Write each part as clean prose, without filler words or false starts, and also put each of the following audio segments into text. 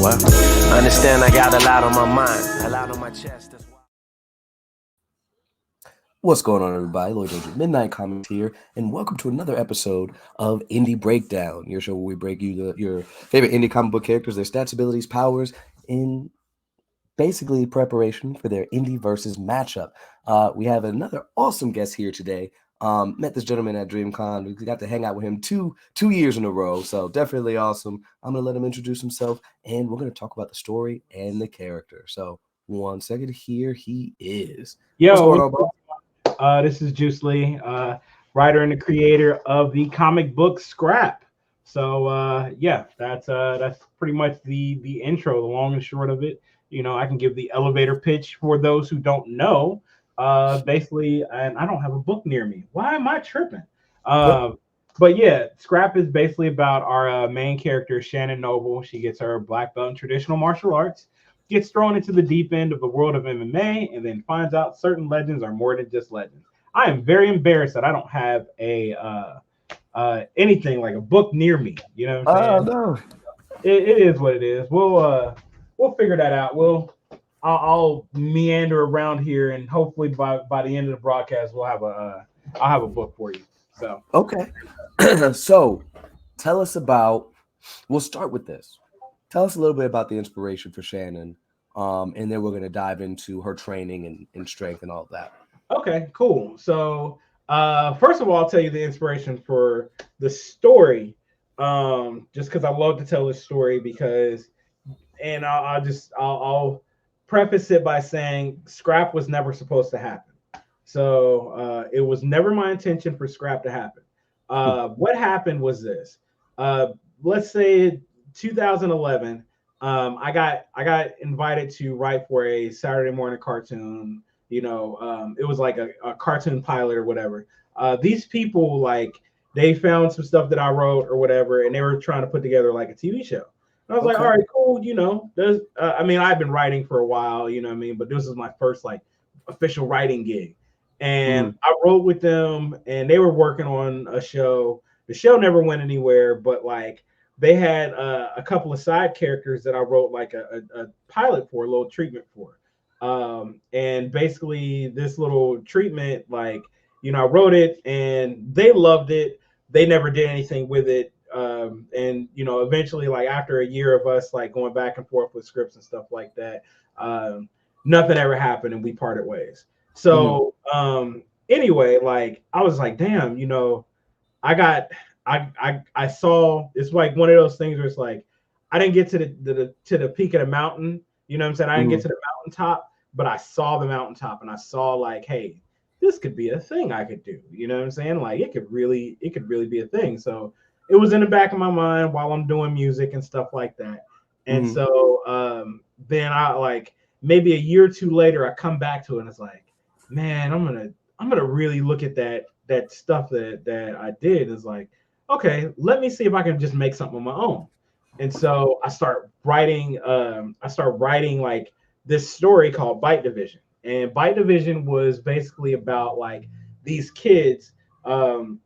What? I understand I got a lot on my mind, a lot on my chest. That's why. What's going on, everybody? Lloyd Angel Midnight Comics here, and welcome to another episode of Indie Breakdown, your show where we break you your favorite indie comic book characters, their stats, abilities, powers, in basically preparation for their indie versus matchup. We have another awesome guest here today. Met this gentleman at DreamCon. We got to hang out with him two years in a row, so definitely awesome. I'm gonna let him introduce himself, and we're gonna talk about the story and the character. So 1 second, here he is. What's going on, bro? This is Juice Lee, writer and the creator of the comic book Skrap. So yeah, that's pretty much the intro, the long and short of it. You know, I can give the elevator pitch for those who don't know. Basically, and I don't have a book near me. Why am I tripping? But yeah, Skrap is basically about our main character, Shannon Noble. She gets her black belt in traditional martial arts, gets thrown into the deep end of the world of MMA, and then finds out certain legends are more than just legends. I am very embarrassed that I don't have a anything like a book near me. You know what I'm saying? No. It is what it is. We'll figure that out. I'll meander around here, and hopefully by the end of the broadcast, I'll have a book for you. So okay. So tell us about. We'll start with this. Tell us a little bit about the inspiration for Shannon, and then we're going to dive into her training and strength and all of that. Okay, cool. So first of all, I'll tell you the inspiration for the story, just because I love to tell this story and I'll preface it by saying Skrap was never supposed to happen. So it was never my intention for Skrap to happen. What happened was this. Let's say 2011, I got invited to write for a Saturday morning cartoon. You know, it was like a cartoon pilot or whatever. These people, like, they found some stuff that I wrote or whatever, and they were trying to put together like a TV show. And I was like, all right, cool. You know, I mean, I've been writing for a while, you know what I mean? But this is my first like official writing gig. And I wrote with them, and they were working on a show. The show never went anywhere, but like they had a couple of side characters that I wrote like a pilot for, a little treatment for. And basically this little treatment, like, you know, I wrote it and they loved it. They never did anything with it. And, you know, eventually, like after a year of us like going back and forth with scripts and stuff like that, nothing ever happened and we parted ways. So anyway, like I was like, damn, you know, I saw, it's like one of those things where it's like I didn't get to the peak of the mountain, you know what I'm saying? I didn't get to the mountaintop, but I saw the mountaintop and I saw like, hey, this could be a thing I could do, you know what I'm saying? Like it could really be a thing. So it was in the back of my mind while I'm doing music and stuff like that. And so then I, like, maybe a year or two later, I come back to it and it's like, man, I'm gonna really look at that stuff that I did. It's like, okay, let me see if I can just make something on my own. And so I start writing like this story called Bite Division. And Bite Division was basically about like these kids in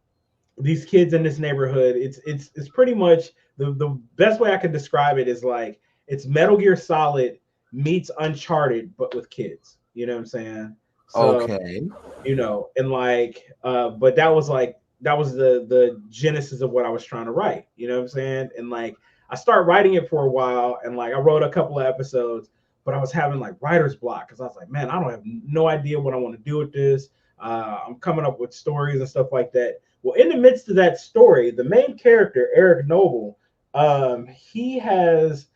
this neighborhood. It's pretty much the best way I could describe it is like it's Metal Gear Solid meets Uncharted, but with kids. You know what I'm saying? So, okay. You know, and like, but that was the genesis of what I was trying to write. You know what I'm saying? And like, I started writing it for a while, and like, I wrote a couple of episodes, but I was having like writer's block because I was like, man, I don't have no idea what I want to do with this. I'm coming up with stories and stuff like that. Well, in the midst of that story, the main character, Eric Noble, he's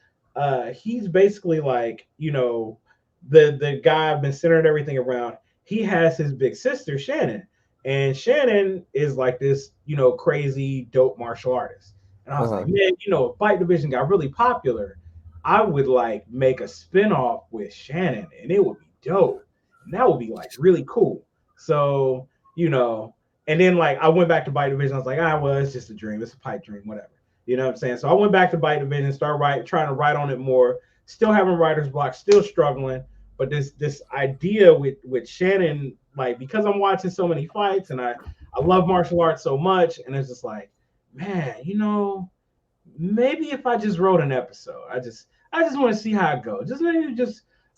basically like, you know, the guy I've been centering everything around. He has his big sister, Shannon, and Shannon is like this, you know, crazy dope martial artist. And I was like, man, you know, if Bite Division got really popular, I would like make a spinoff with Shannon and it would be dope. And that would be like really cool. So, you know, and then like I went back to Bite Division. I was like, well, it's just a dream. It's a pipe dream, whatever. You know what I'm saying? So I went back to Bite Division, started trying to write on it more, still having writer's block, still struggling. But this idea with Shannon, like, because I'm watching so many fights and I love martial arts so much, and it's just like, man, you know, maybe if I just wrote an episode, I just want to see how it goes.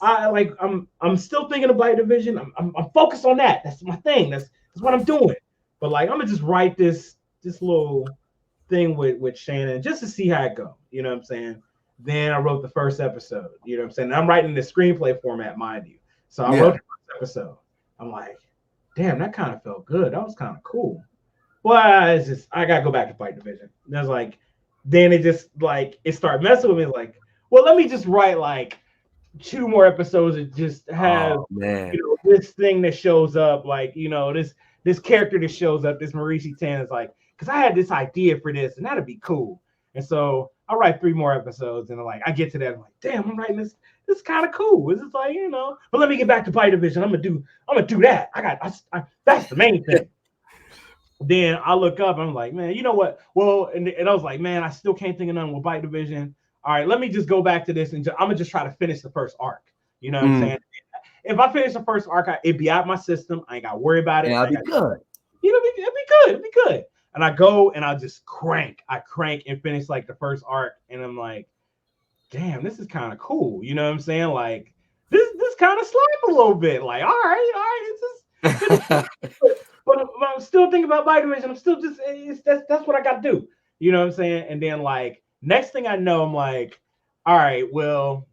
I'm still thinking of Bite Division. I'm focused on that. That's my thing. That's what I'm doing. But like I'm gonna just write this little thing with Shannon just to see how it goes. You know what I'm saying? Then I wrote the first episode. You know what I'm saying? And I'm writing the screenplay format, mind you. So I wrote the first episode. I'm like, damn, that kind of felt good. That was kind of cool. Well, it's just I gotta go back to Fight Division. And I was like, then it just like it started messing with me. Like, well, let me just write like 2 more episodes and just have this thing that shows up, like this character that shows up, this Marici Tan is like, because I had this idea for this and that'd be cool. And so I write 3 more episodes and like I get to that, I'm like, damn, I'm writing this. This is kind of cool. It's just like, but let me get back to Fight Division. I'm gonna do that. That's the main thing. Then I look up, I'm like, man, you know what? Well, and I was like, man, I still can't think of nothing with Bite Division. All right, let me just go back to this and I'm gonna just try to finish the first arc. You know what I'm saying? If I finish the first arc, it'd be out of my system. I ain't got to worry about it. Yeah, it'd be good. It'd be good. And I go and I just crank and finish like the first arc, and I'm like, damn, this is kind of cool. You know what I'm saying? Like this kind of slap a little bit. Like, all right, it's just. But I'm still thinking about Bite Division. I'm still just that's what I got to do. You know what I'm saying? And then like next thing I know, I'm like, all right, well,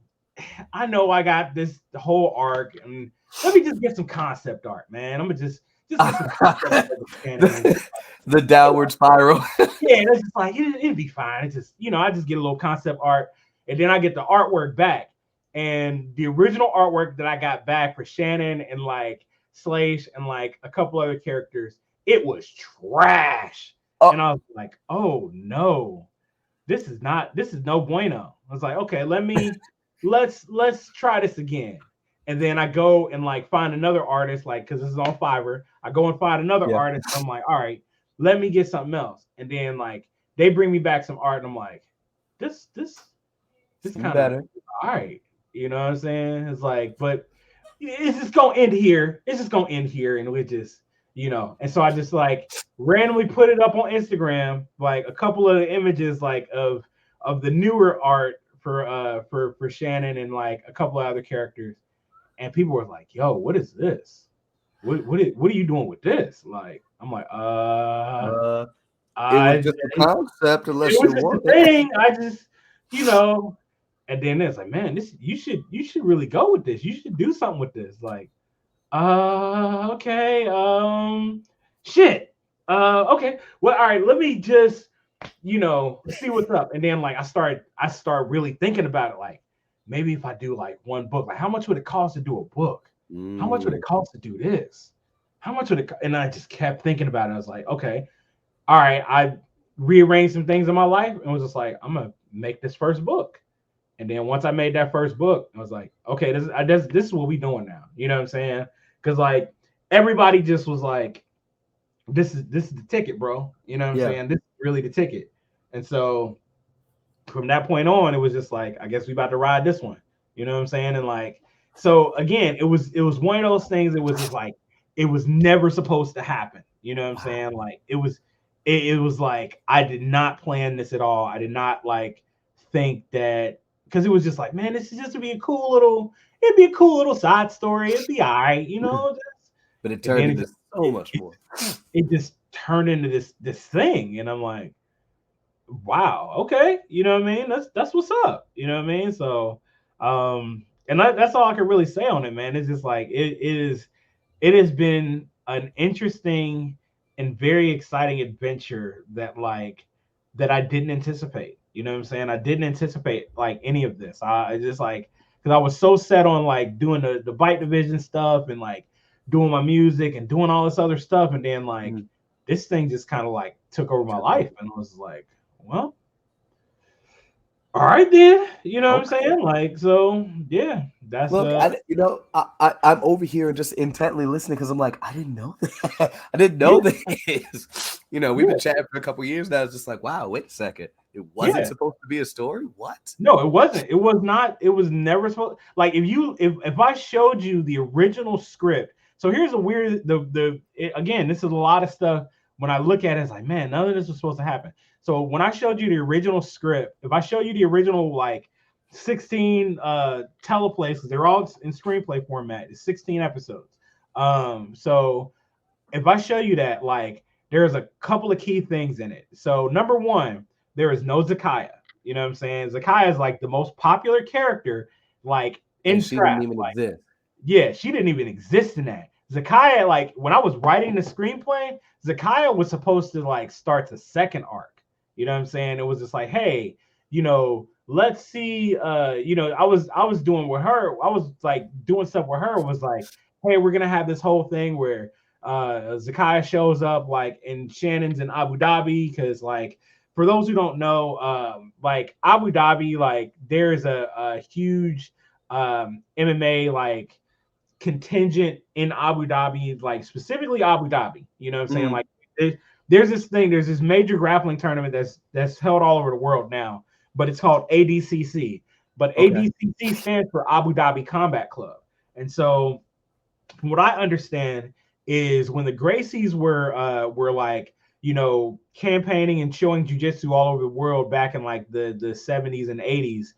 I know I got the whole arc, and let me just get some concept art, man. I'm gonna just get some concept art. The downward spiral. Yeah, it's just like it'd be fine. It's just I just get a little concept art, and then I get the artwork back, and the original artwork that I got back for Shannon and like Slash and like a couple other characters, it was trash. And I was like, oh no, this is no bueno. I was like, okay, let's try this again. And then I go and like find another artist, like because this is on Fiverr. I go and find another artist. I'm like, all right, let me get something else. And then like they bring me back some art, and I'm like, this kind of better. All right, you know what I'm saying? It's like, but it's just gonna end here. And we just, and so I just like randomly put it up on Instagram, like a couple of images like of the newer art for Shannon and like a couple of other characters, and people were like, "Yo, what is this? What are you doing with this?" Like, I'm like, it was just a concept, unless it was you just want a thing. I just, and then it's like, man, you should really go with this. You should do something with this. Like, okay, shit. Okay. Well, all right, let me just, see what's up. And then like I start really thinking about it, like maybe if I do like one book, like how much would it cost to do a book? How much would it cost to do this? How much would it and I just kept thinking about it. I was like, okay, all right, I rearranged some things in my life and was just like, I'm gonna make this first book. And then once I made that first book, I was like, okay, this is what we doing now. You know what I'm saying? Because like everybody just was like, this is the ticket, bro. You know what I'm saying? This is really the ticket. And so from that point on, it was just like, I guess we about to ride this one. You know what I'm saying? And like, so again, it was one of those things. It was just like, it was never supposed to happen. You know what I'm saying? Like it was like, I did not plan this at all. I did not like think that, because it was just like, man, this is just to be a cool little side story. It'd be all right, but it turned into so much more. It just turned into this thing, and I'm like, wow, okay, you know what I mean? That's what's up, you know what I mean? So, and that's all I can really say on it, man. It's just like it has been an interesting and very exciting adventure that I didn't anticipate. You know what I'm saying? I didn't anticipate like any of this. I just like, because I was so set on like doing the Bite Division stuff and like doing my music and doing all this other stuff, and then like this thing just kind of like took over my life, and I was like, well, all right then, you know what I'm saying? Like, so yeah, that's I'm over here just intently listening because I'm like, I didn't know that. I didn't know this. We've been chatting for a couple of years now. It's just like, wow, wait a second. It wasn't supposed to be a story? What? No, it wasn't. It was not. It was never supposed. Like if I showed you the original script. So here's a weird again, this is a lot of stuff. When I look at it, it's like, man, none of this was supposed to happen. So when I showed you the original script, if I show you the original like 16 teleplays, because they're all in screenplay format. It's 16 episodes. So if I show you that, like, there's a couple of key things in it. So number one, there is no Zakiah. You know what I'm saying? Zakiah is like the most popular character, like in She didn't Scrap. even Like, exist. yeah, she didn't even exist in that. Zakiah, like when I was writing the screenplay, Zakiah was supposed to like start the second arc. You know what I'm saying? It was just like, hey, let's see. I was doing with her. I was like doing stuff with her. Was like, hey, we're gonna have this whole thing where Zakiah shows up like in Shannon's in Abu Dhabi, because like for those who don't know, like Abu Dhabi, like there's a huge MMA like contingent in Abu Dhabi, like specifically Abu Dhabi. You know what I'm saying? Like there's this major grappling tournament that's held all over the world now, but it's called ADCC. But ADCC stands for Abu Dhabi Combat Club. And so from what I understand is when the Gracies were like, campaigning and showing jujitsu all over the world back in like the 70s and 80s,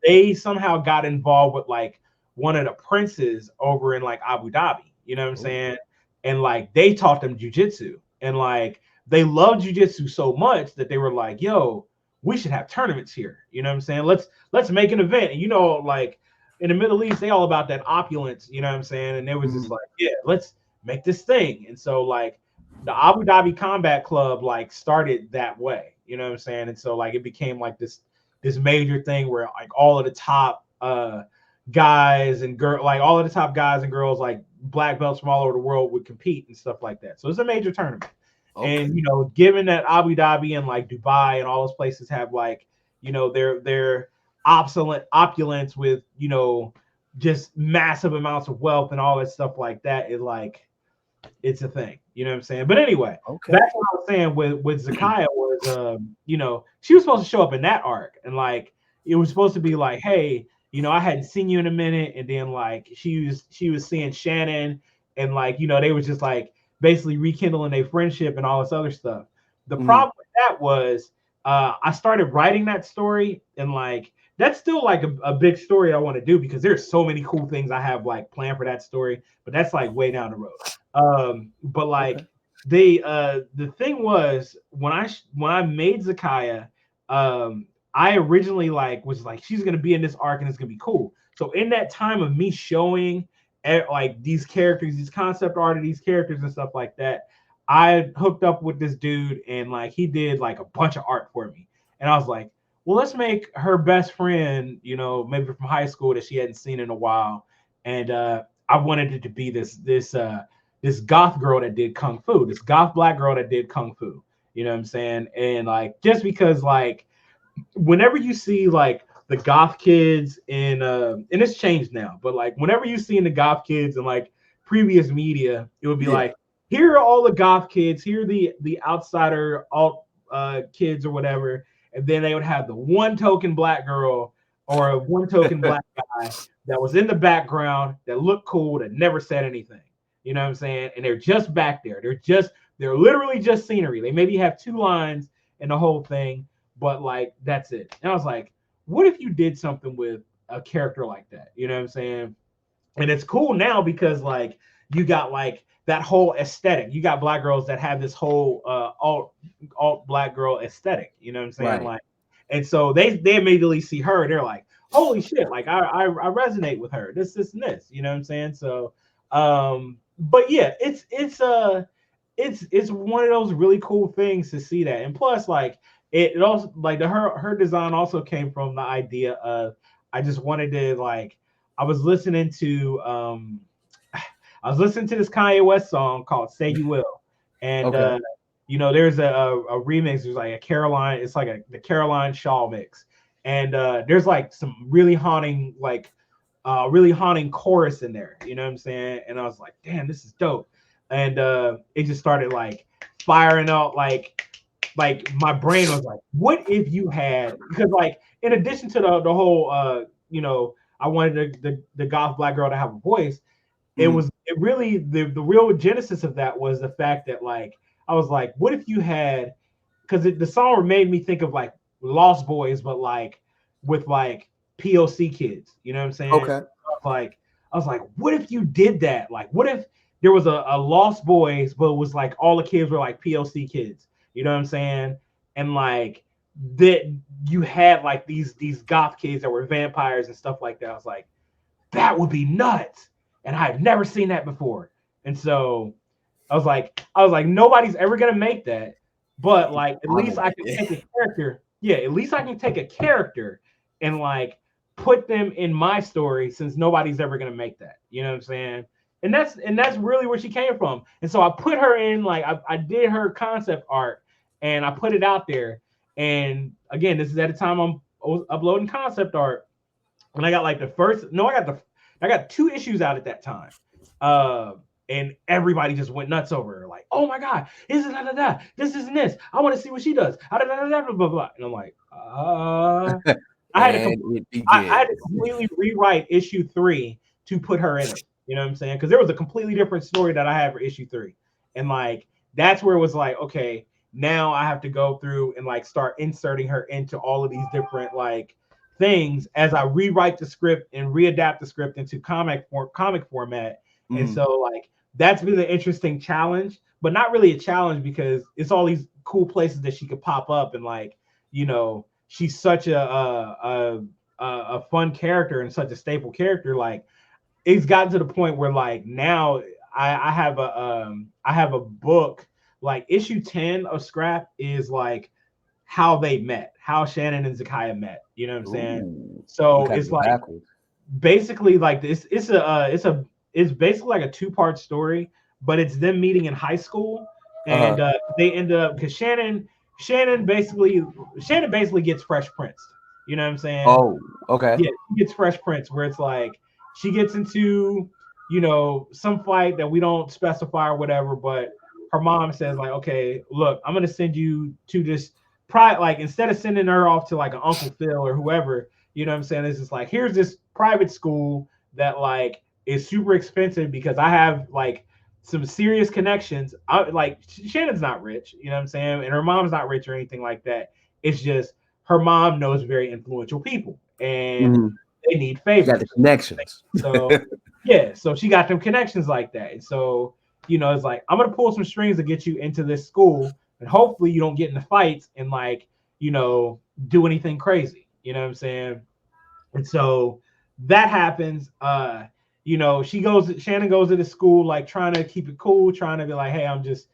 they somehow got involved with like one of the princes over in like Abu Dhabi, you know what I'm saying? And like they taught them jujitsu, and like they loved jujitsu so much that they were like, yo, we should have tournaments here. You know what I'm saying? Let's make an event. And like in the Middle East, they all about that opulence, you know what I'm saying? And it was just like, yeah, let's make this thing. And so like the Abu Dhabi Combat Club like started that way, you know what I'm saying? And so like it became like this major thing where like all of the top guys and girls, like all of the top guys and girls, like black belts from all over the world would compete and stuff like that. So it's a major tournament. And given that Abu Dhabi and like Dubai and all those places have like, their opulence with, just massive amounts of wealth and all that stuff like that, is like, it's a thing, you know what I'm saying? But anyway, that's what I was saying with Zakiah was, she was supposed to show up in that arc, and like it was supposed to be like, hey, I hadn't seen you in a minute, and then like she was seeing Shannon, and like they was just like basically rekindling their friendship and all this other stuff. The problem with that was I started writing that story, and like that's still like a big story I want to do, because there's so many cool things I have like planned for that story, but that's like way down the road. But like the thing was when I made Zakiah, I originally like was like, she's gonna be in this arc and it's gonna be cool. So in that time of me showing like these characters, these concept art of these characters and stuff like that, I hooked up with this dude, and like he did like a bunch of art for me. And I was like, well, let's make her best friend, maybe from high school that she hadn't seen in a while. And I wanted it to be this goth girl that did kung fu, this goth black girl that did kung fu. You know what I'm saying? And like just because like whenever you see like the goth kids in and it's changed now, but like whenever you see in the goth kids in like previous media, it would be like, here are all the goth kids, here are the outsider alt kids or whatever, and then they would have the one token black girl or one token black guy that was in the background that looked cool, that never said anything. You know what I'm saying? And they're just back there. They're literally just scenery. They maybe have 2 lines in the whole thing, but like that's it. And I was like, what if you did something with a character like that? You know what I'm saying? And it's cool now because like you got like that whole aesthetic. You got black girls that have this whole alt black girl aesthetic. You know what I'm saying? Right. Like, and so they immediately see her. They're like, holy shit! Like I resonate with her. This and this. You know what I'm saying? So, but yeah, it's one of those really cool things to see that. And plus, like it also like her design also came from the idea of, I just wanted to like, I was listening to this Kanye West song called "Say You Will," and there's a remix. There's like a Caroline. It's like the Caroline Shaw mix, and there's like some really haunting chorus in there. You know what I'm saying? And I was like, damn, this is dope. And it just started like firing out. Like my brain was like, what if you had? Because like in addition to the whole I wanted the goth black girl to have a voice. It really the real genesis of that was the fact that like I was like, what if you had, because the song made me think of like Lost Boys, but like with like POC kids. You know what I'm saying? Okay. I was like, what if you did that? Like, what if there was a Lost Boys, but it was like all the kids were like POC kids? You know what I'm saying? And like that you had like these goth kids that were vampires and stuff like that. I was like, that would be nuts. And I had never seen that before. And so I was like, nobody's ever gonna make that. But like at least I can take a character. Yeah, at least I can take a character and like put them in my story since nobody's ever gonna make that. You know what I'm saying? And that's really where she came from. And so I put her in, like I did her concept art and I put it out there. And again, this is at the time I'm uploading concept art. And I got like I got 2 issues out at that time. And everybody just went nuts over her. Like, oh my God, this is this isn't this. I want to see what she does. Blah, blah, blah. And I'm like, I had to completely rewrite issue 3 to put her in it. You know what I'm saying? Because there was a completely different story that I had for issue 3. And like, that's where it was like, okay, now I have to go through and like start inserting her into all of these different like things as I rewrite the script and readapt the script into comic format. And so like that's been an interesting challenge, but not really a challenge because it's all these cool places that she could pop up. And like, you know, she's such a fun character and such a staple character. Like it's gotten to the point where like now I have a book, like issue 10 of Skrap is like how they met, how Shannon and Zakiah met. You know what I'm saying? So it's like backwards. Basically like this. It's basically like a 2-part story, but it's them meeting in high school, and they end up because Shannon basically gets Fresh Prince. You know what I'm saying? Oh, okay. Yeah, she gets Fresh Prince, where it's like she gets into, you know, some fight that we don't specify or whatever, but her mom says like, okay, look, I'm gonna send you to this like instead of sending her off to like an Uncle Phil or whoever, you know what I'm saying? It's just like, here's this private school that like is super expensive because I have like some serious connections. Like Shannon's not rich, you know what I'm saying? And her mom's not rich or anything like that. It's just her mom knows very influential people and they need favors. Got the connections. So yeah, so she got them connections like that. And so, you know, it's like, I'm gonna pull some strings to get you into this school, and hopefully you don't get into fights and like, you know, do anything crazy. You know what I'm saying? And so that happens. You know, Shannon goes to the school like trying to keep it cool, trying to be like, hey, I'm just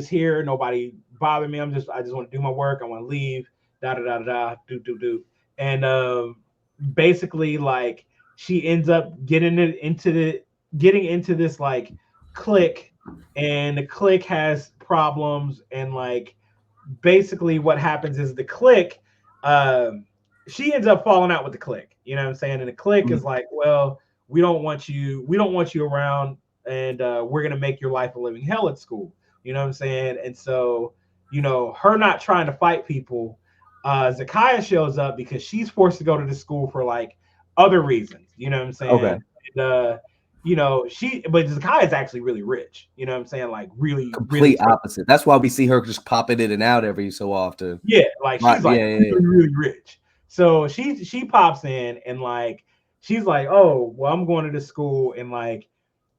here, nobody bother me. I just want to do my work, I want to leave, do. And basically like she ends up getting into this like clique, and the clique has problems, and like basically what happens is the clique, she ends up falling out with the clique, you know what I'm saying? And the clique is like, well, we don't want you around, and we're gonna make your life a living hell at school, you know what I'm saying? And so, you know, her not trying to fight people, Zakiah shows up because she's forced to go to the school for like other reasons, you know what I'm saying? Okay. And, you know, but Zakiah is actually really rich, you know what I'm saying? Like really complete opposite. That's why we see her just popping in and out every so often. Yeah, like she's like really rich. So she pops in and like she's like, oh, well, I'm going to this school, and like,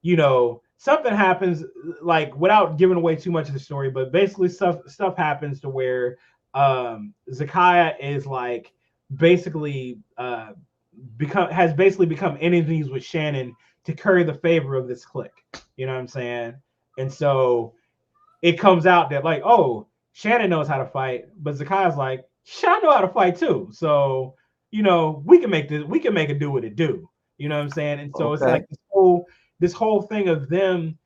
you know, something happens, like without giving away too much of the story, but basically stuff happens to where Zakiah is like basically become enemies with Shannon to curry the favor of this clique. You know what I'm saying? And so it comes out that like, oh, Shannon knows how to fight, but Zakiah's like, I know how to fight too. So, you know, we can make it do what it do. You know what I'm saying? And so It's like this whole thing of them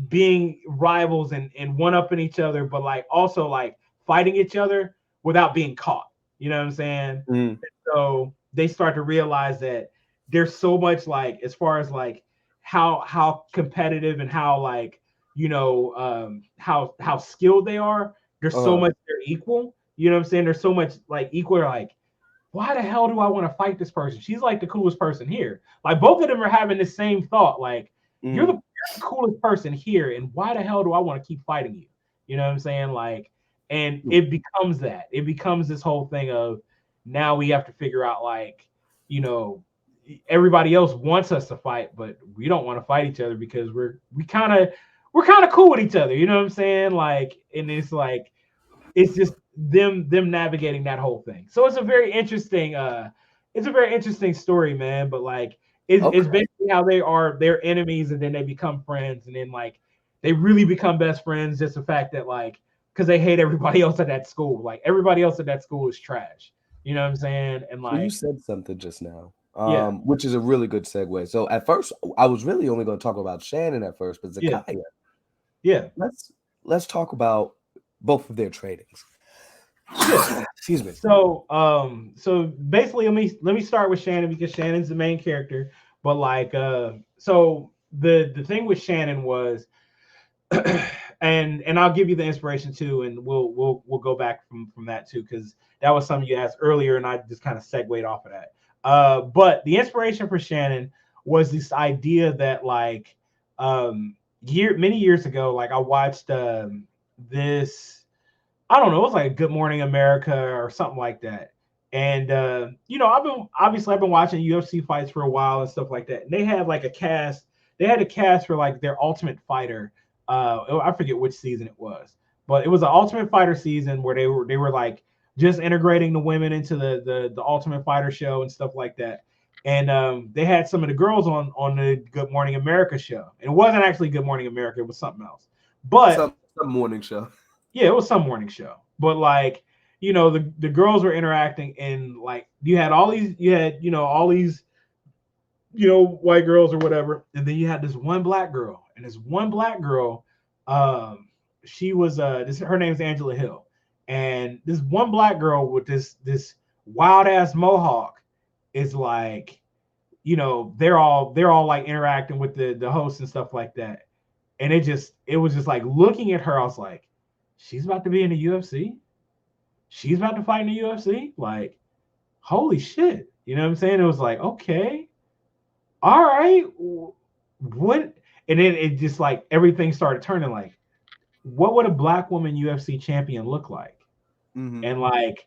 being rivals and one-upping each other, but like also like fighting each other without being caught. You know what I'm saying? So they start to realize that there's so much like as far as like how competitive and how like, you know, how skilled they are. There's so much they're equal. You know what I'm saying? There's so much like equal. Like, why the hell do I want to fight this person? She's like the coolest person here. Like both of them are having the same thought. Like you're the coolest person here, and why the hell do I want to keep fighting you? You know what I'm saying? Like, and it becomes that. It becomes this whole thing of now we have to figure out like, you know, everybody else wants us to fight, but we don't want to fight each other because we're kind of cool with each other. You know what I'm saying? Like, and it's just them navigating that whole thing. So it's a very interesting story, man. But like it's basically how they're enemies and then they become friends and then like they really become best friends. Just the fact that like because they hate everybody else at that school. Like everybody else at that school is trash. You know what I'm saying? And like So you said something just now, yeah, which is a really good segue. So at first, I was really only going to talk about Shannon at first, but Zakiah. Yeah. Let's talk about both of their trainings. Yeah. Excuse me. So so basically let me start with Shannon because Shannon's the main character. But like so the thing with Shannon was and I'll give you the inspiration too, and we'll go back from that too, because that was something you asked earlier, and I just kind of segued off of that. But the inspiration for Shannon was this idea that like many years ago, like I watched this, I don't know, it was like Good Morning America or something like that. And you know, I've been watching UFC fights for a while and stuff like that. And they had like a cast, for like their Ultimate Fighter. I forget which season it was, but it was an Ultimate Fighter season where they were like just integrating the women into the Ultimate Fighter show and stuff like that. And they had some of the girls on the Good Morning America show. And it wasn't actually Good Morning America, it was something else. But some morning show. Yeah, it was some morning show. But like, you know, the girls were interacting and like you had all these white girls or whatever, and then you had this one black girl. And this one black girl, she was her name's Angela Hill. And this one black girl with this wild ass mohawk is like, you know, they're all like interacting with the host and stuff like that. And it was just like looking at her, I was like, she's about to be in the UFC. She's about to fight in the UFC. Like, holy shit. You know what I'm saying? It was like, okay, all right. What? And then it just like everything started turning like, what would a black woman UFC champion look like? Mm-hmm. And like,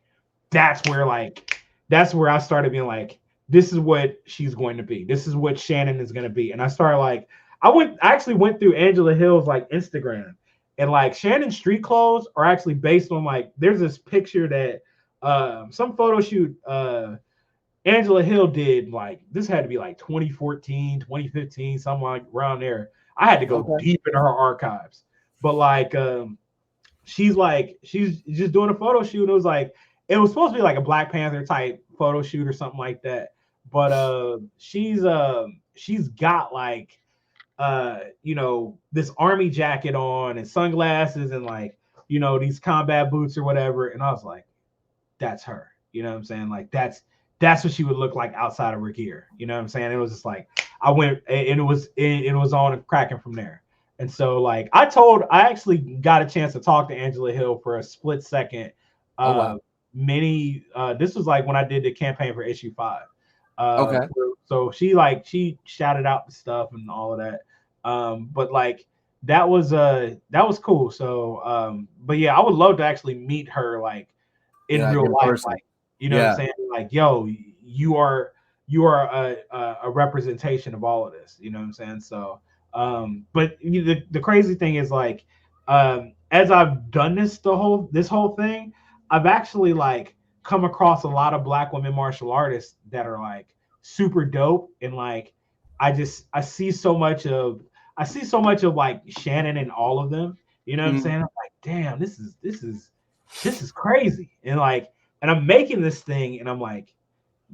that's where I started being like, this is what she's going to be. This is what Shannon is going to be. And I started like, I actually went through Angela Hill's like Instagram. And like Shannon's street clothes are actually based on like, there's this picture that some photo shoot Angela Hill did, like this had to be like 2014, 2015, something like around there. I had to go deep into her archives. But like she's just doing a photo shoot. It was supposed to be like a Black Panther type photo shoot or something like that. But she's got like you know, this army jacket on and sunglasses and like, you know, these combat boots or whatever. And I was like, that's her. You know what I'm saying? Like that's what she would look like outside of her gear. You know what I'm saying? It was just like I went and it was on and cracking from there. And so like I actually got a chance to talk to Angela Hill for a split second. This was like when I did the campaign for issue 5. So she shouted out the stuff and all of that. But like that was cool. So but yeah, I would love to actually meet her like in real life, person. Like, you know what I'm saying? Like, yo, you are a representation of all of this, you know what I'm saying? So but the crazy thing is like as I've done this whole thing, I've actually like come across a lot of Black women martial artists that are like super dope, and like I see so much of like Shannon in all of them. You know what I'm saying? I'm like, damn, this is crazy. And like, and I'm making this thing, and I'm like,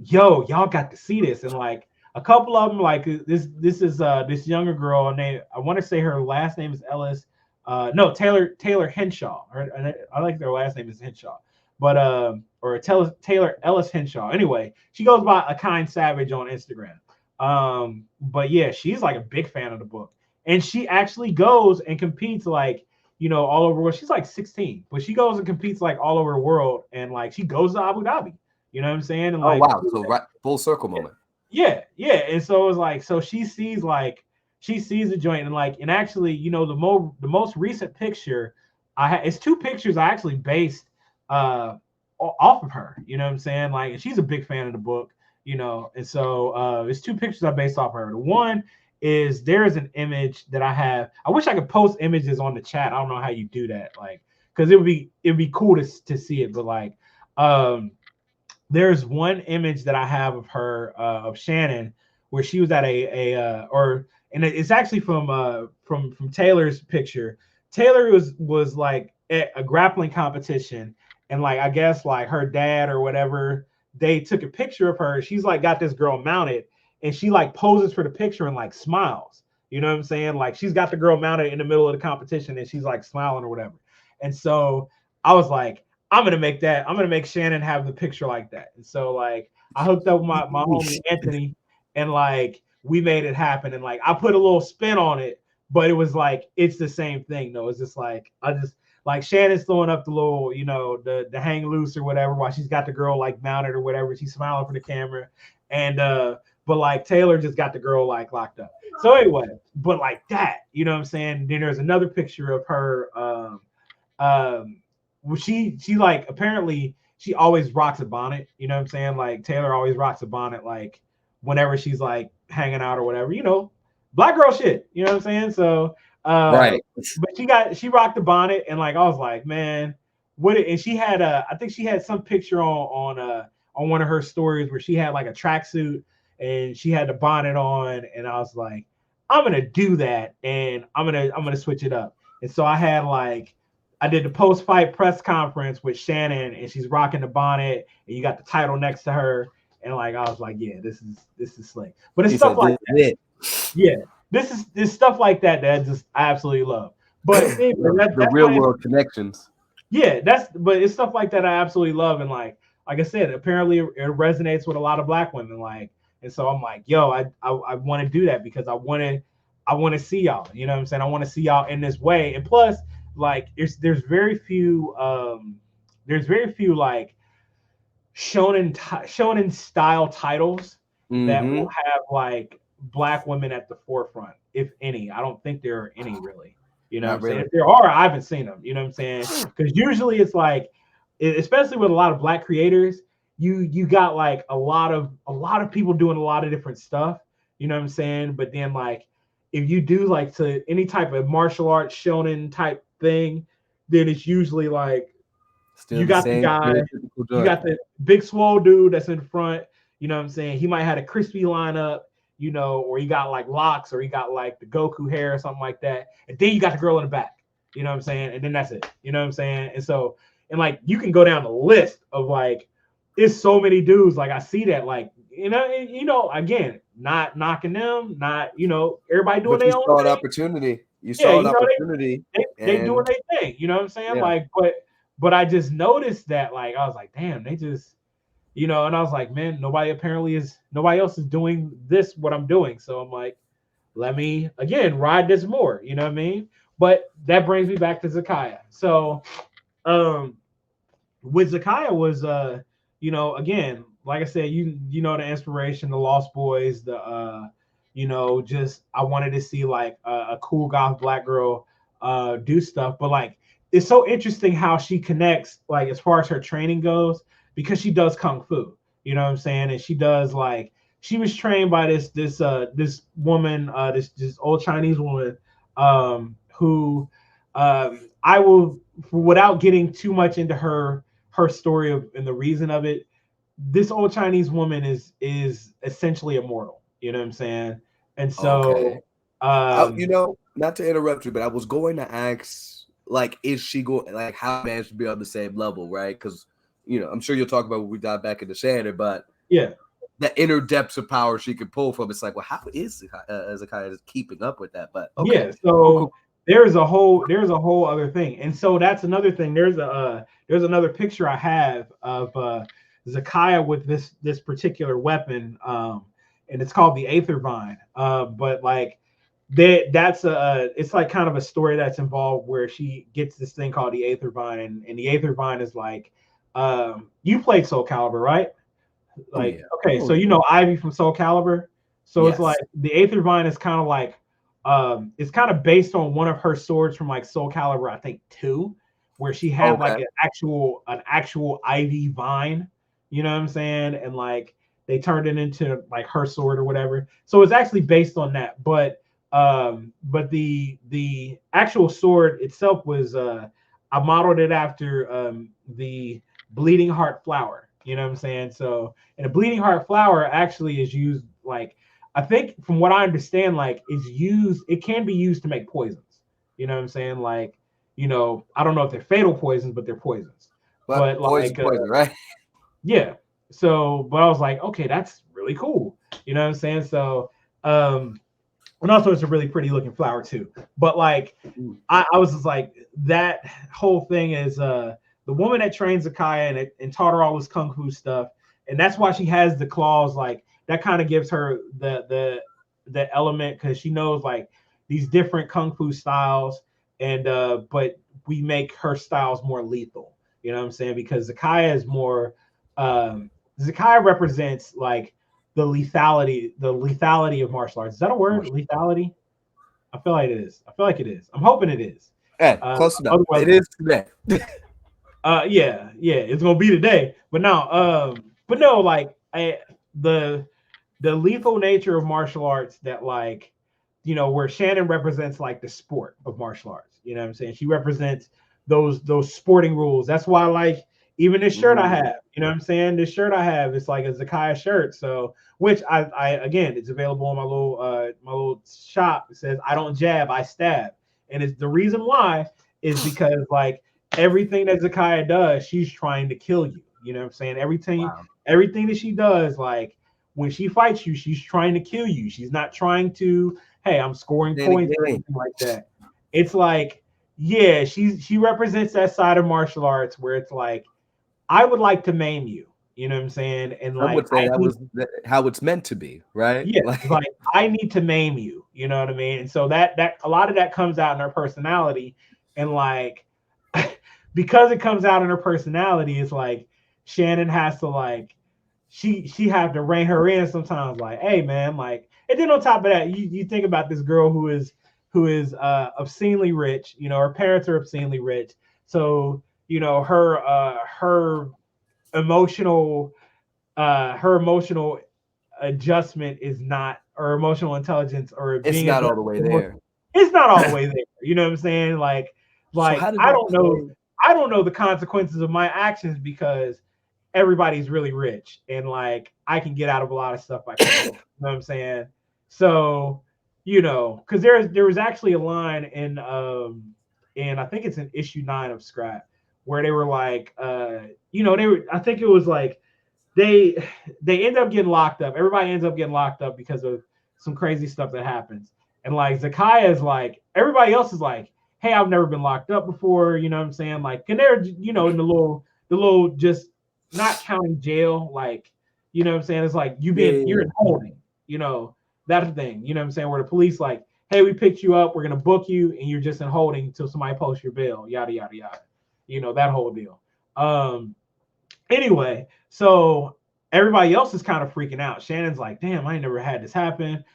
yo, y'all got to see this. And like a couple of them, like this is this younger girl, and I want to say her last name is Ellis. Taylor Henshaw. I like their last name is Henshaw, but or Taylor Ellis Henshaw. Anyway, she goes by A Kind Savage on Instagram. But yeah, she's like a big fan of the book, and she actually goes and competes like, you know, all over the world. She's like 16, but she goes and competes like all over the world, and like she goes to Abu Dhabi. You know what I'm saying? And, like, wow, so right, full circle moment. Yeah. And so it's like, so she sees the joint, and like, and actually, you know, the most recent picture it's 2 pictures I actually based off of her. You know what I'm saying? Like, and she's a big fan of the book. You know, and so there's two pictures I based off of her. The one is there's an image that I have. I wish I could post images on the chat. I don't know how you do that, like, because it'd be cool to see it. But like, there's one image that I have of her of Shannon where she was at and it's actually from Taylor's picture. Taylor was like at a grappling competition, and like I guess like her dad or whatever, they took a picture of her. She's like got this girl mounted, and she like poses for the picture and like smiles. You know what I'm saying? Like she's got the girl mounted in the middle of the competition and she's like smiling or whatever. And so I was like, I'm gonna make Shannon have the picture like that. And so like I hooked up with my homie Anthony, and like we made it happen. And like I put a little spin on it, but it was like it's the same thing though. It's just like like Shannon's throwing up the little, you know, the hang loose or whatever while she's got the girl like mounted or whatever. She's smiling for the camera. And but like Taylor just got the girl like locked up. So anyway, but like that, you know what I'm saying? Then there's another picture of her. She like apparently she always rocks a bonnet. You know what I'm saying? Like Taylor always rocks a bonnet, like whenever she's like hanging out or whatever. You know, black girl shit. You know what I'm saying? So right. But she rocked the bonnet, and like I was like, man, and she had I think she had some picture on one of her stories where she had like a tracksuit and she had the bonnet on, and I was like, I'm gonna do that, and I'm gonna switch it up. And so I did the post-fight press conference with Shannon, and she's rocking the bonnet, and you got the title next to her, and like I was like, yeah, this is slick. But it's stuff like that. Yeah, this is stuff like that I absolutely love. But anyway, the real world connections. Yeah, but it's stuff like that I absolutely love, and like I said, apparently it resonates with a lot of black women, like, and so I'm like, yo, I want to do that because I want to see y'all. You know what I'm saying? I want to see y'all in this way, and plus, like, there's very few like shonen style titles that will have like black women at the forefront, if any. I don't think there are any really. You know what I'm saying? If there are, I haven't seen them. You know what I'm saying? Because usually it's like, especially with a lot of black creators, you got like a lot of people doing a lot of different stuff. You know what I'm saying? But then like if you do like to any type of martial arts shonen type thing, then it's usually like you got the guy, you got the big swole dude that's in front. You know what I'm saying? He might have a crispy lineup, you know, or you got like locks, or you got like the Goku hair or something like that. And then you got the girl in the back, you know what I'm saying? And then that's it, you know what I'm saying? And so, and like, you can go down the list of like, it's so many dudes. Like I see that, like, you know, again, not knocking them, not, you know, everybody doing their own thing. Opportunity. You saw an opportunity. They doing their thing, you know what I'm saying? Yeah. Like, but I just noticed that, like, I was like, damn, they just, you know, and I was like, man, nobody else is doing this, what I'm doing. So I'm like, let me, again, ride this more, you know what I mean? But that brings me back to Zakiah. So with Zakiah was, you know, again, like I said, you know, the inspiration, the Lost Boys, the, you know, just, I wanted to see like a cool goth black girl do stuff. But like, it's so interesting how she connects, like, as far as her training goes, because she does kung fu, you know what I'm saying? And she does, like, she was trained by this woman, this old Chinese woman, who I will, without getting too much into her story and the reason of it, this old Chinese woman is essentially immortal, you know what I'm saying? And so, you know, not to interrupt you, but I was going to ask, like, is she going, like, how man should be on the same level, right? Because, you know, I'm sure you'll talk about when we dive back into Shannon, but yeah, the inner depths of power she can pull from. It's like, well, how is Zakiah keeping up with that? But okay. Yeah, so cool. There's a whole other thing, and so that's another thing. There's another picture I have of Zakiah with this particular weapon, and it's called the Aether Vine. But like it's like kind of a story that's involved where she gets this thing called the Aether Vine, and the Aether Vine is like, you played Soul Calibur, right? Like, okay, so you know Ivy from Soul Calibur. So yes. It's like the Aether Vine is kind of like, it's kind of based on one of her swords from like Soul Calibur, I think 2, where she had like an actual ivy vine, you know what I'm saying? And like they turned it into like her sword or whatever. So it's actually based on that. But the actual sword itself was I modeled it after the bleeding heart flower. You know what I'm saying? So, and a bleeding heart flower actually is used like, I think from what I understand, like it can be used to make poisons. You know what I'm saying? Like, you know, I don't know if they're fatal poisons, but they're poisons. But like, poison, right? Yeah. So, but I was like, okay, that's really cool. You know what I'm saying? So, and also it's a really pretty looking flower too. But like, I was just like, that whole thing is the woman that trains Zakiah and taught her all this kung fu stuff, and that's why she has the claws. Like that kind of gives her the element because she knows like these different kung fu styles, and but we make her styles more lethal. You know what I'm saying? Because Zakiah is more Zakiah represents like the lethality of martial arts. Is that a word? Lethality? I feel like it is. I feel like it is. I'm hoping it is. Hey, close enough. It is today. Yeah, it's gonna be today. But no, like the lethal nature of martial arts that like, you know, where Shannon represents like the sport of martial arts. You know what I'm saying? She represents those sporting rules. That's why like even this shirt I have, you know what I'm saying? This shirt I have, it's like a Zakiah shirt. So which I again, it's available on my little shop. It says I don't jab, I stab. And it's the reason why is because like everything that Zakiah does, she's trying to kill you. You know what I'm saying? Everything that she does, like when she fights you, she's trying to kill you. She's not trying to, hey, I'm scoring points or anything like that. It's like, yeah, she represents that side of martial arts where it's like, I would like to maim you. You know what I'm saying? And I would like say that was how it's meant to be, right? Yeah, like I need to maim you. You know what I mean? And so that a lot of that comes out in her personality, and like because it comes out in her personality, it's like Shannon has to like she have to rein her in sometimes. Like, hey man, like, and then on top of that, you think about this girl who is obscenely rich. You know, her parents are obscenely rich, so you know her emotional adjustment is not, or emotional intelligence, or it's being not all the way there. It's not all the way there. You know what I'm saying? Like So I don't know the consequences of my actions because everybody's really rich and like I can get out of a lot of stuff I can. You know what I'm saying? So, you know, because there was actually a line in I think it's in issue 9 of Skrap where they were like you know, I think it was like they end up getting locked up. Everybody ends up getting locked up because of some crazy stuff that happens. And like Zakiah is like, everybody else is like, hey, I've never been locked up before. You know what I'm saying? Like, and they're, you know, in the little just not counting jail. Like, you know what I'm saying? It's like you're in holding, you know, that's the thing. You know what I'm saying? Where the police like, hey, we picked you up. We're going to book you. And you're just in holding until somebody posts your bail, yada, yada, yada. You know, that whole deal. Anyway, so everybody else is kind of freaking out. Shannon's like, damn, I ain't never had this happen.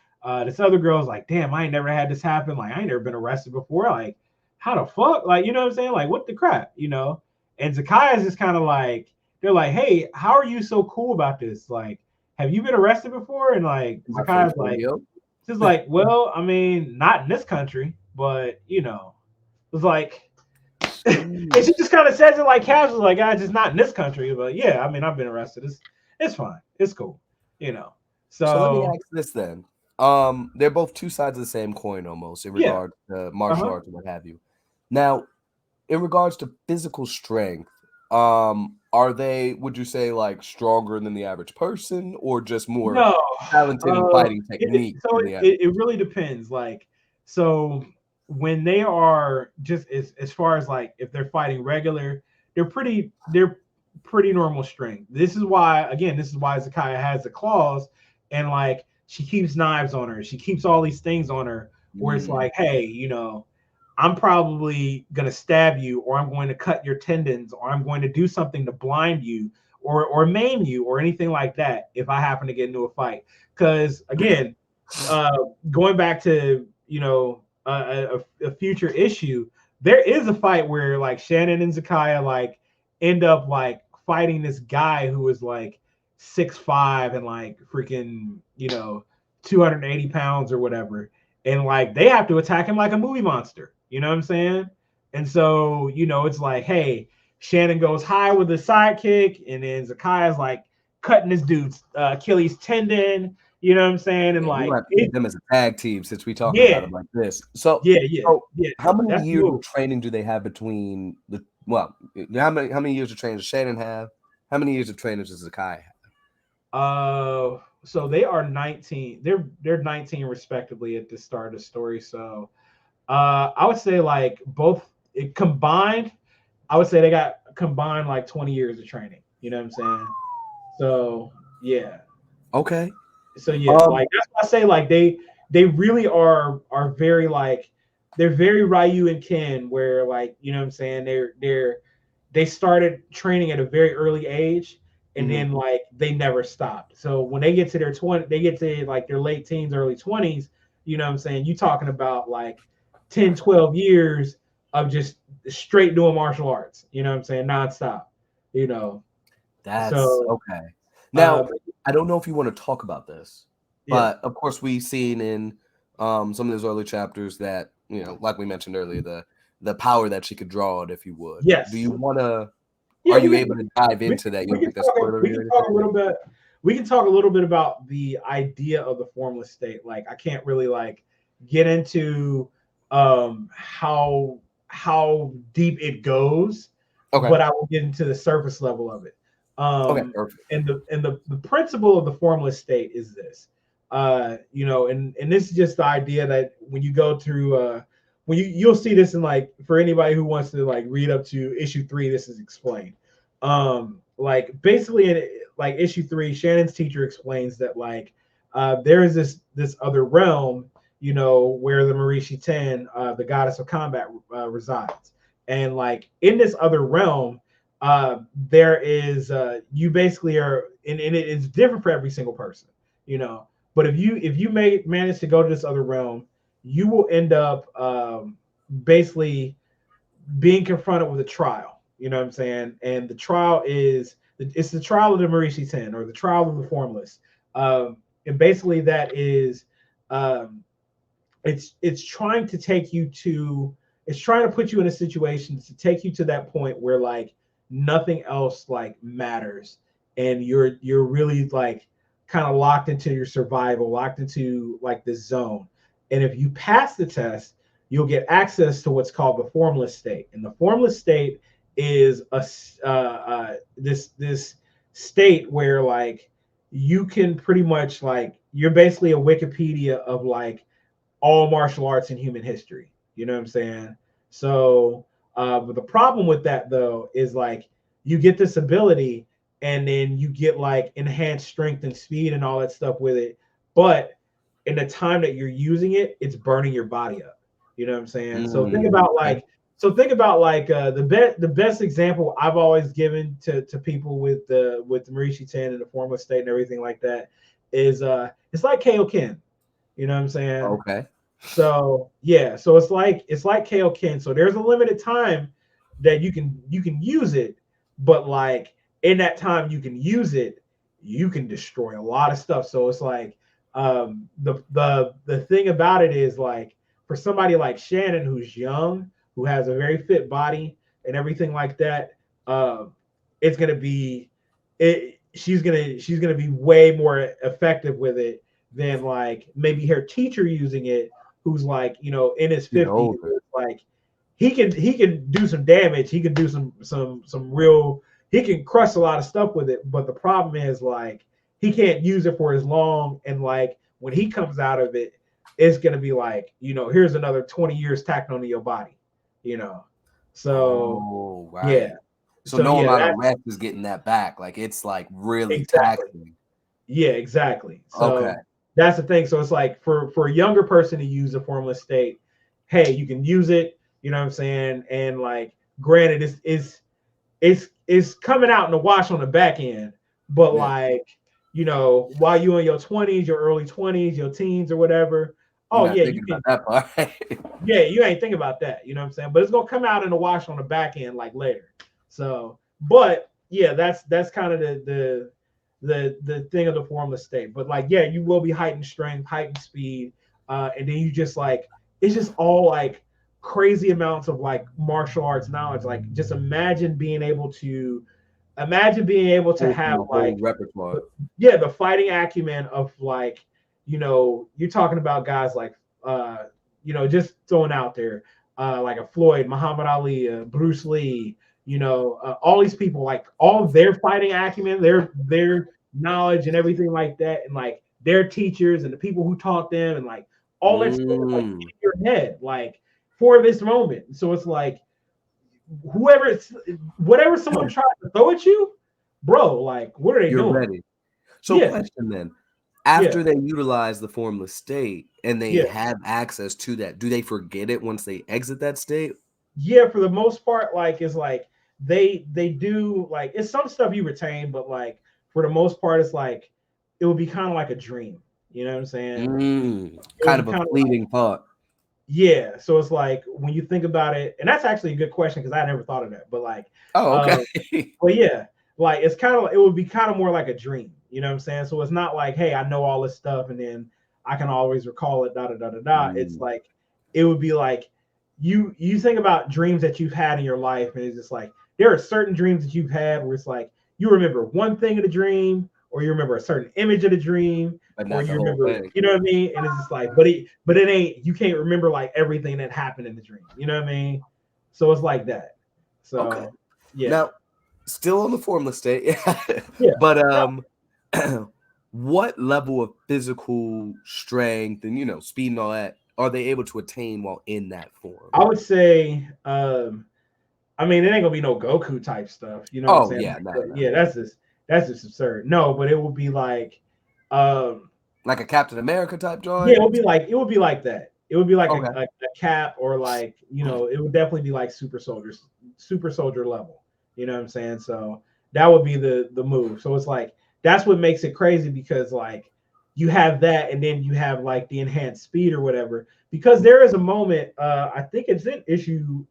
This other girl's like, damn, I ain't never had this happen. Like, I ain't never been arrested before. Like, how the fuck? Like, you know what I'm saying? Like, what the crap, you know? And Zakiah's just kind of like, they're like, hey, how are you so cool about this? Like, have you been arrested before? And like, Zakiah's like, just like, well, I mean, not in this country, but you know, it's like, and she just kind of says it like casually, like, just not in this country. But yeah, I mean, I've been arrested. It's fine. It's cool. You know. So let me ask this then. They're both two sides of the same coin almost in regard to martial arts and what have you. Now, in regards to physical strength, are they, would you say, like stronger than the average person or just more talented in fighting technique? It really depends. Like, so when they are just as far as like if they're fighting regular, they're pretty normal strength. This is why Zakiah has the claws, and like she keeps knives on her. She keeps all these things on her where it's like, hey, you know, I'm probably gonna stab you, or I'm going to cut your tendons, or I'm going to do something to blind you or maim you or anything like that if I happen to get into a fight. Because again, going back to, you know, a future issue, there is a fight where like Shannon and Zakiah like end up like fighting this guy who is like 6'5" and like freaking 280 pounds or whatever, and like they have to attack him like a movie monster. You know what I'm saying? And so it's like, hey, Shannon goes high with the sidekick, and then Zakaia's like cutting this dude's Achilles tendon. You know what I'm saying? And Yeah, we like, might have to get them as a tag team since we talking yeah, about it like this. So, yeah. how many That's years cool. of training do they have between the? Well, how many years of training does Shannon have? How many years of training does Zakiah have? So they are 19. They're 19 respectively at the start of the story. So, I would say like both combined. I would say they got combined like 20 years of training. You know what I'm saying? So yeah. Okay. So yeah, like that's why I say like they really are very like they're very Ryu and Ken, where like what I'm saying, they started training at a very early age, and then like they never stopped. So when they get to they get to like their late teens, early 20s, what I'm saying, you talking about like 10, 12 years of just straight doing martial arts, what I'm saying, nonstop, That's so okay. Now, I don't know if you want to talk about this, but of course we've seen in some of those early chapters that, like we mentioned earlier, the power that she could draw it, if you would. yes. Do you want to? Yeah, are you able to dive into that? You don't think that's spoiler? We can talk a little bit. We can talk a little bit about the idea of the formless state. Like, I can't really like get into how deep it goes, but I will get into the surface level of it. Okay, perfect. And the principle of the formless state is this. And this is just the idea that when you go through when you'll see this in like, for anybody who wants to like read up to issue 3, this is explained. Like basically in like issue 3, Shannon's teacher explains that like there is this other realm, where the Marishi 10, the goddess of combat, resides. And like in this other realm, there is you basically are, and it is different for every single person, but if you manage to go to this other realm, you will end up basically being confronted with a trial. You know what I'm saying? And the trial it's the trial of the Marishi 10, or the trial of the formless. And basically that is it's trying to take you to, it's trying to put you in a situation to take you to that point where like nothing else like matters, and you're really like kind of locked into your survival, locked into like this zone. And if you pass the test, you'll get access to what's called the formless state. And the formless state is this state where like you can pretty much like, you're basically a Wikipedia of like all martial arts in human history. You know what I'm saying? So, but the problem with that though is like you get this ability, and then you get like enhanced strength and speed and all that stuff with it. But in the time that you're using it, it's burning your body up. You know what I'm saying? So think about like, the best example I've always given to people with the Marishi 10 and the formless state and everything like that is it's like Kaioken. You know what I'm saying? Okay. So yeah, so it's like Kaioken. So there's a limited time that you can use it, but like in that time you can use it, you can destroy a lot of stuff. So it's like the thing about it is like, for somebody like Shannon who's young, who has a very fit body and everything like that, it's gonna be she's gonna be way more effective with it than like maybe her teacher using it, who's like in his 50s. Like he can do some damage, he can do some real, he can crush a lot of stuff with it, but the problem is like he can't use it for as long, and like when he comes out of it, it's gonna be like, here's another 20 years tacked onto your body, so right. Yeah, so no amount of rest is getting that back. Like it's like really taxing. Yeah, exactly. So okay, that's the thing. So it's like for a younger person to use a formless state, hey, you can use it. You know what I'm saying? And like, granted, it's coming out in the wash on the back end, but like, while you're in your 20s, your early 20s, your teens or whatever, Oh You're not yeah, you thinking can. about that part. Yeah, you ain't think about that. You know what I'm saying? But it's gonna come out in the wash on the back end like later. So, but yeah, that's kind of the thing of the formless state. But like, yeah, you will be heightened strength, heightened speed, and then you just like it's just all like crazy amounts of like martial arts knowledge. Like, just imagine being able to Pull from have the whole like repertoire. yeah, the fighting acumen of like, you're talking about guys like just throwing out there, like a Floyd, Muhammad Ali, Bruce Lee, all these people, like all their fighting acumen, their knowledge and everything like that, and like their teachers and the people who taught them, and like all that stuff like in your head, like for this moment. So it's like whatever someone tries to throw at you, bro, like what are they You're doing? ready. So Yeah, question then. yeah, After they utilize the formless state and they yeah. have access to that, do they forget it once they exit that state? Yeah, for the most part, like it's like they do, like it's some stuff you retain, but like for the most part, it's like it would be kind of like a dream. You know what I'm saying? It would Kind be of a kind of like, fleeting thought. yeah. So it's like when you think about it, and that's actually a good question because I never thought of that. But like, Oh, okay. well, yeah, like it's kind of, it would be kind of more like a dream. You know what I'm saying? So it's not like, hey, I know all this stuff and then I can always recall it. Da da da da da. It's like it would be like you think about dreams that you've had in your life, and it's just like there are certain dreams that you've had where it's like you remember one thing of the dream, or you remember a certain image of the dream, But or not the you whole remember, thing. you know what I mean? And it's just like, but it ain't, you can't remember like everything that happened in the dream. You know what I mean? So it's like that. Okay. So yeah. Now, still on the formless state. Yeah. But what level of physical strength and speed and all that are they able to attain while in that form? I would say, I mean, it ain't gonna be no Goku type stuff. You know what I'm Oh saying? yeah, no. Yeah, that's just absurd. No, but it would be like, Like a Captain America type yeah, joint? it would be like that. It would be like Okay. a cap, or like, it would definitely be like super soldier level. You know what I'm saying? So that would be the move. So it's like that's what makes it crazy, because like you have that, and then you have like the enhanced speed or whatever. Because there is a moment, I think it's in issue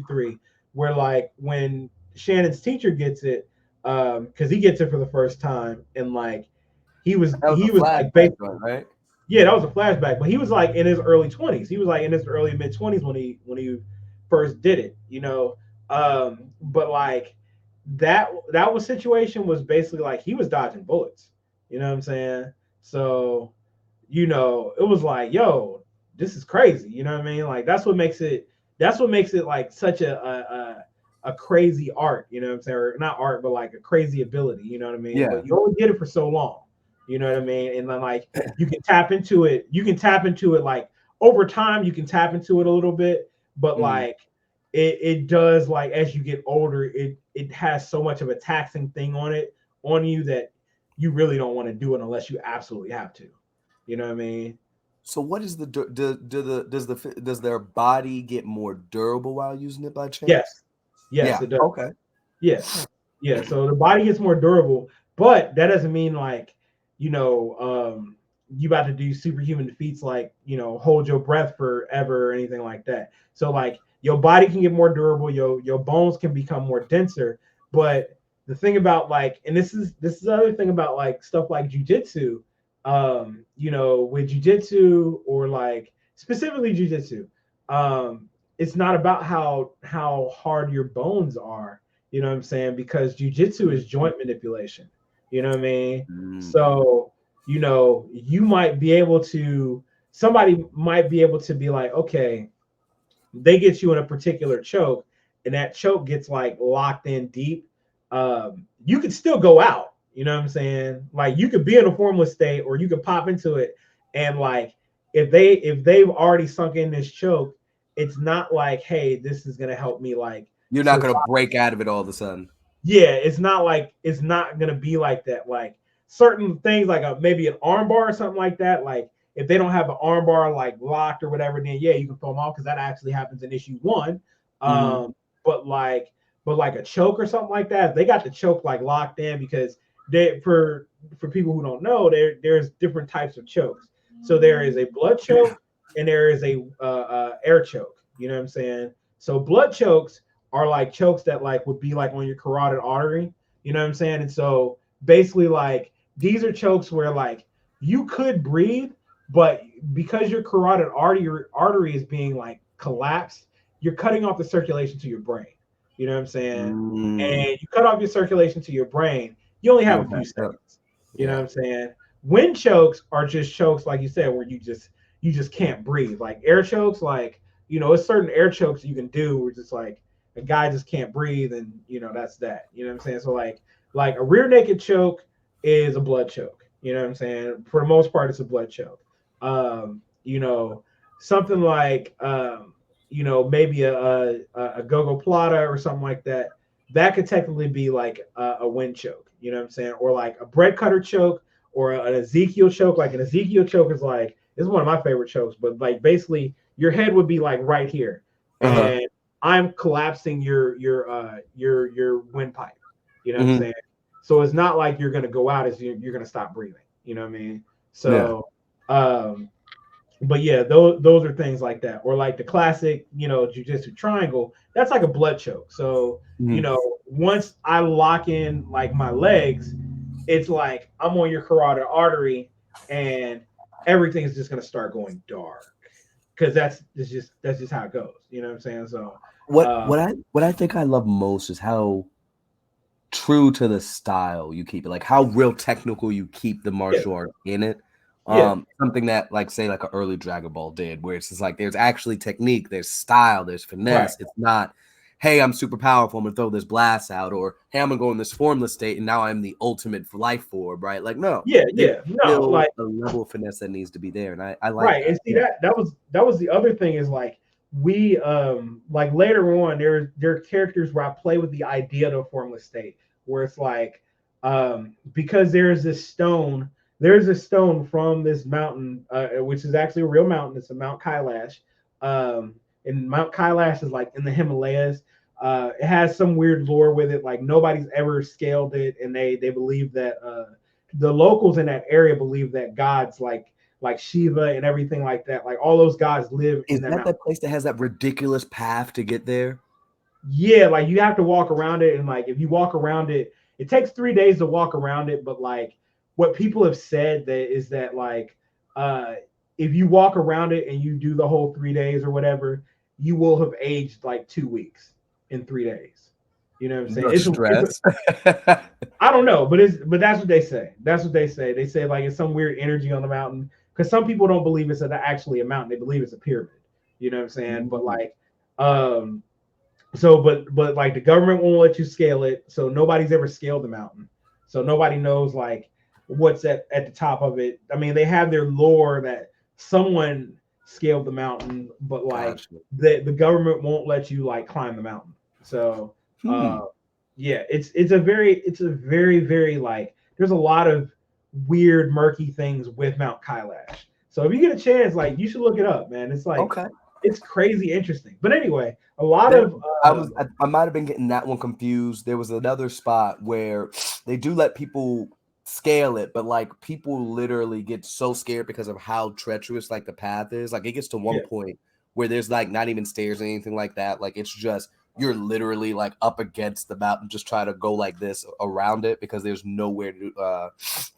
3, where like when Shannon's teacher gets it, because he gets it for the first time, and like he was That was a like flashback basically, joint, right? yeah, that was a flashback, but he was like in his early 20s. He was like in his early mid 20s when he first did it, but like that was situation was basically like he was dodging bullets. You know what I'm saying? So, it was like, yo, this is crazy. You know what I mean? Like that's what makes it like such a crazy art, you know what I'm saying? Or not art, but like a crazy ability, you know what I mean? Yeah. But you only get it for so long. You know what I mean? And then like you can tap into it. You can tap into it like over time. You can tap into it a little bit, but like it does, like as you get older, it has so much of a taxing thing on you that you really don't want to do it unless you absolutely have to. You know what I mean? So what is does their body get more durable while using it by chance? Yes, yes, Yeah. it does. Okay. Yeah, yeah. So the body gets more durable, but that doesn't mean like, you about to do superhuman feats like, hold your breath forever or anything like that. So like your body can get more durable, your bones can become more denser. But the thing about like, and this is the other thing about like stuff like jujitsu, with jujitsu, or like specifically jujitsu, it's not about how hard your bones are. You know what I'm saying? Because jujitsu is joint manipulation. You know what I mean? So, somebody might be able to be like, okay, they get you in a particular choke, and that choke gets like locked in deep. You could still go out. You know what I'm saying? Like you could be in a formless state, or you could pop into it, and like if they've already sunk in this choke, it's not like, hey, this is gonna help me like You're not survive. gonna break out of it all of a sudden. Yeah, it's not gonna be like that. Like certain things, like maybe an armbar or something like that. Like if they don't have an armbar like locked or whatever, then yeah, you can throw them off, because that actually happens in issue 1. But like a choke or something like that, they got the choke like locked in, because for people who don't know, there's different types of chokes. So there is a blood choke and there is a air choke. You know what I'm saying? So blood chokes are like chokes that like would be like on your carotid artery. You know what I'm saying? And so basically like these are chokes where like you could breathe, but because your carotid artery is being like collapsed, you're cutting off the circulation to your brain. You know what I'm saying? And you cut off your circulation to your brain, you only have a few seconds. You know what I'm saying? Wind chokes are just chokes, like you said, where you just can't breathe. Like air chokes, like, you know, it's certain air chokes you can do where just like a guy just can't breathe, and you know, that's that. You know what I'm saying? So like a rear naked choke is a blood choke. You know what I'm saying? For the most part, it's a blood choke. You know, something like you know, maybe a gogoplata or something like that. That could technically be like a wind choke. You know what I'm saying? Or like a bread cutter choke or an Ezekiel choke. Like an Ezekiel choke is like, it's one of my favorite chokes, but like basically your head would be like right here, and I'm collapsing your windpipe. You know what I'm saying? So it's not like you're gonna go out as you're gonna stop breathing. You know what I mean? So but yeah, those are things like that. Or like the classic, you know, jujitsu triangle, that's like a blood choke. So, you know, once I lock in like my legs, it's like I'm on your carotid artery and everything's just gonna start going dark. Because that's just how it goes. You know what I'm saying? So what I think I love most is how true to the style you keep it, like how real technical you keep the martial art in it. Something that like say like an early Dragon Ball did, where it's just like there's actually technique, there's style, there's finesse. It's not, hey, I'm super powerful, I'm gonna throw this blast out, or hey, I'm gonna go in this formless state and now I'm the ultimate for life form, right? Like no, no, like a level of finesse that needs to be there, and I like that. And see that was the other thing is like we like later on there are characters where I play with the idea of a formless state where it's like because there's a stone from this mountain which is actually a real mountain. It's a Mount Kailash, and Mount Kailash is like in the Himalayas. It has some weird lore with it, like nobody's ever scaled it, and they believe that the locals in that area believe that gods like Shiva and everything like that, like all those gods live in that mountain. That place that has that ridiculous path to get there? Yeah, like you have to walk around it, and like if you walk around it, it takes 3 days to walk around it. But like what people have said that is that like if you walk around it and you do the whole 3 days or whatever, you will have aged like 2 weeks in 3 days. You know what I'm saying? It's stress. I don't know, but that's what they say. That's what they say. They say like it's some weird energy on the mountain, because some people don't believe it's actually a mountain. They believe it's a pyramid. You know what I'm saying? But like so but like the government won't let you scale it, so nobody's ever scaled the mountain, so nobody knows like what's at the top of it. I mean, they have their lore that someone scaled the mountain, but like the government won't let you like climb the mountain. So yeah, it's a very very like there's a lot of weird murky things with Mount Kailash. So if you get a chance, like you should look it up, man. It's like it's crazy interesting. But anyway, a lot of I might have been getting that one confused. There was another spot where they do let people scale it, but like people literally get so scared because of how treacherous like the path is. Like it gets to one point where there's like not even stairs or anything like that. Like it's just you're literally like up against the mountain, just try to go like this around it because there's nowhere to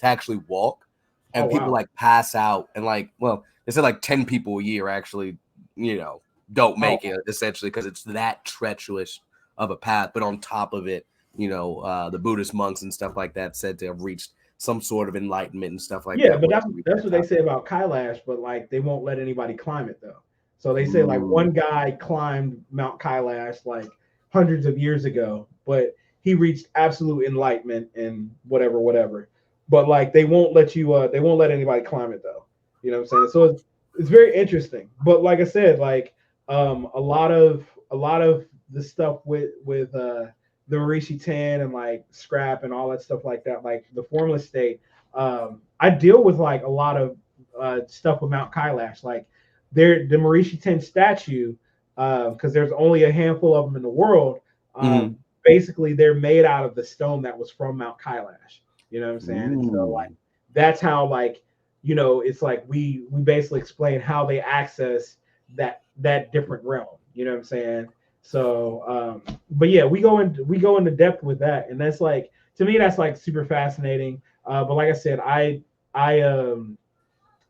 actually walk. And people like pass out, and like, well, they said like 10 people a year actually, you know, don't make it essentially because it's that treacherous of a path. But on top of it, you know, the Buddhist monks and stuff like that said to have reached some sort of enlightenment and stuff like that. Yeah, but that's what they say about Kailash, but like they won't let anybody climb it though. So they say like one guy climbed Mount Kailash like hundreds of years ago, but he reached absolute enlightenment and whatever. But like they won't let anybody climb it though. You know what I'm saying? So it's very interesting. But like I said, like a lot of the stuff with the Marishi 10 and like Skrap and all that stuff like that, like the formless state. I deal with like a lot of stuff with Mount Kailash, like the Marishi 10 statue, because there's only a handful of them in the world. Basically, they're made out of the stone that was from Mount Kailash. You know what I'm saying? And so like that's how like it's like we basically explain how they access that different realm. You know what I'm saying? So, but yeah, we go into depth with that, and that's like, to me, that's like super fascinating. But like I said, I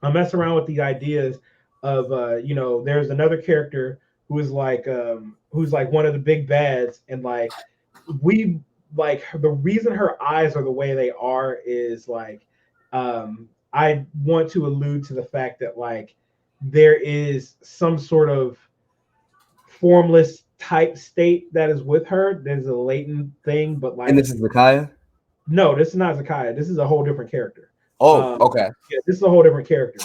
mess around with the ideas of there's another character who's like one of the big bads, and like we like the reason her eyes are the way they are is like I want to allude to the fact that like there is some sort of formless type state that is with her. There's a latent thing, but And like this is Zakiah? no, this is not Zakiah. This is a whole different character. Oh, Um, okay. yeah, this is a whole different character.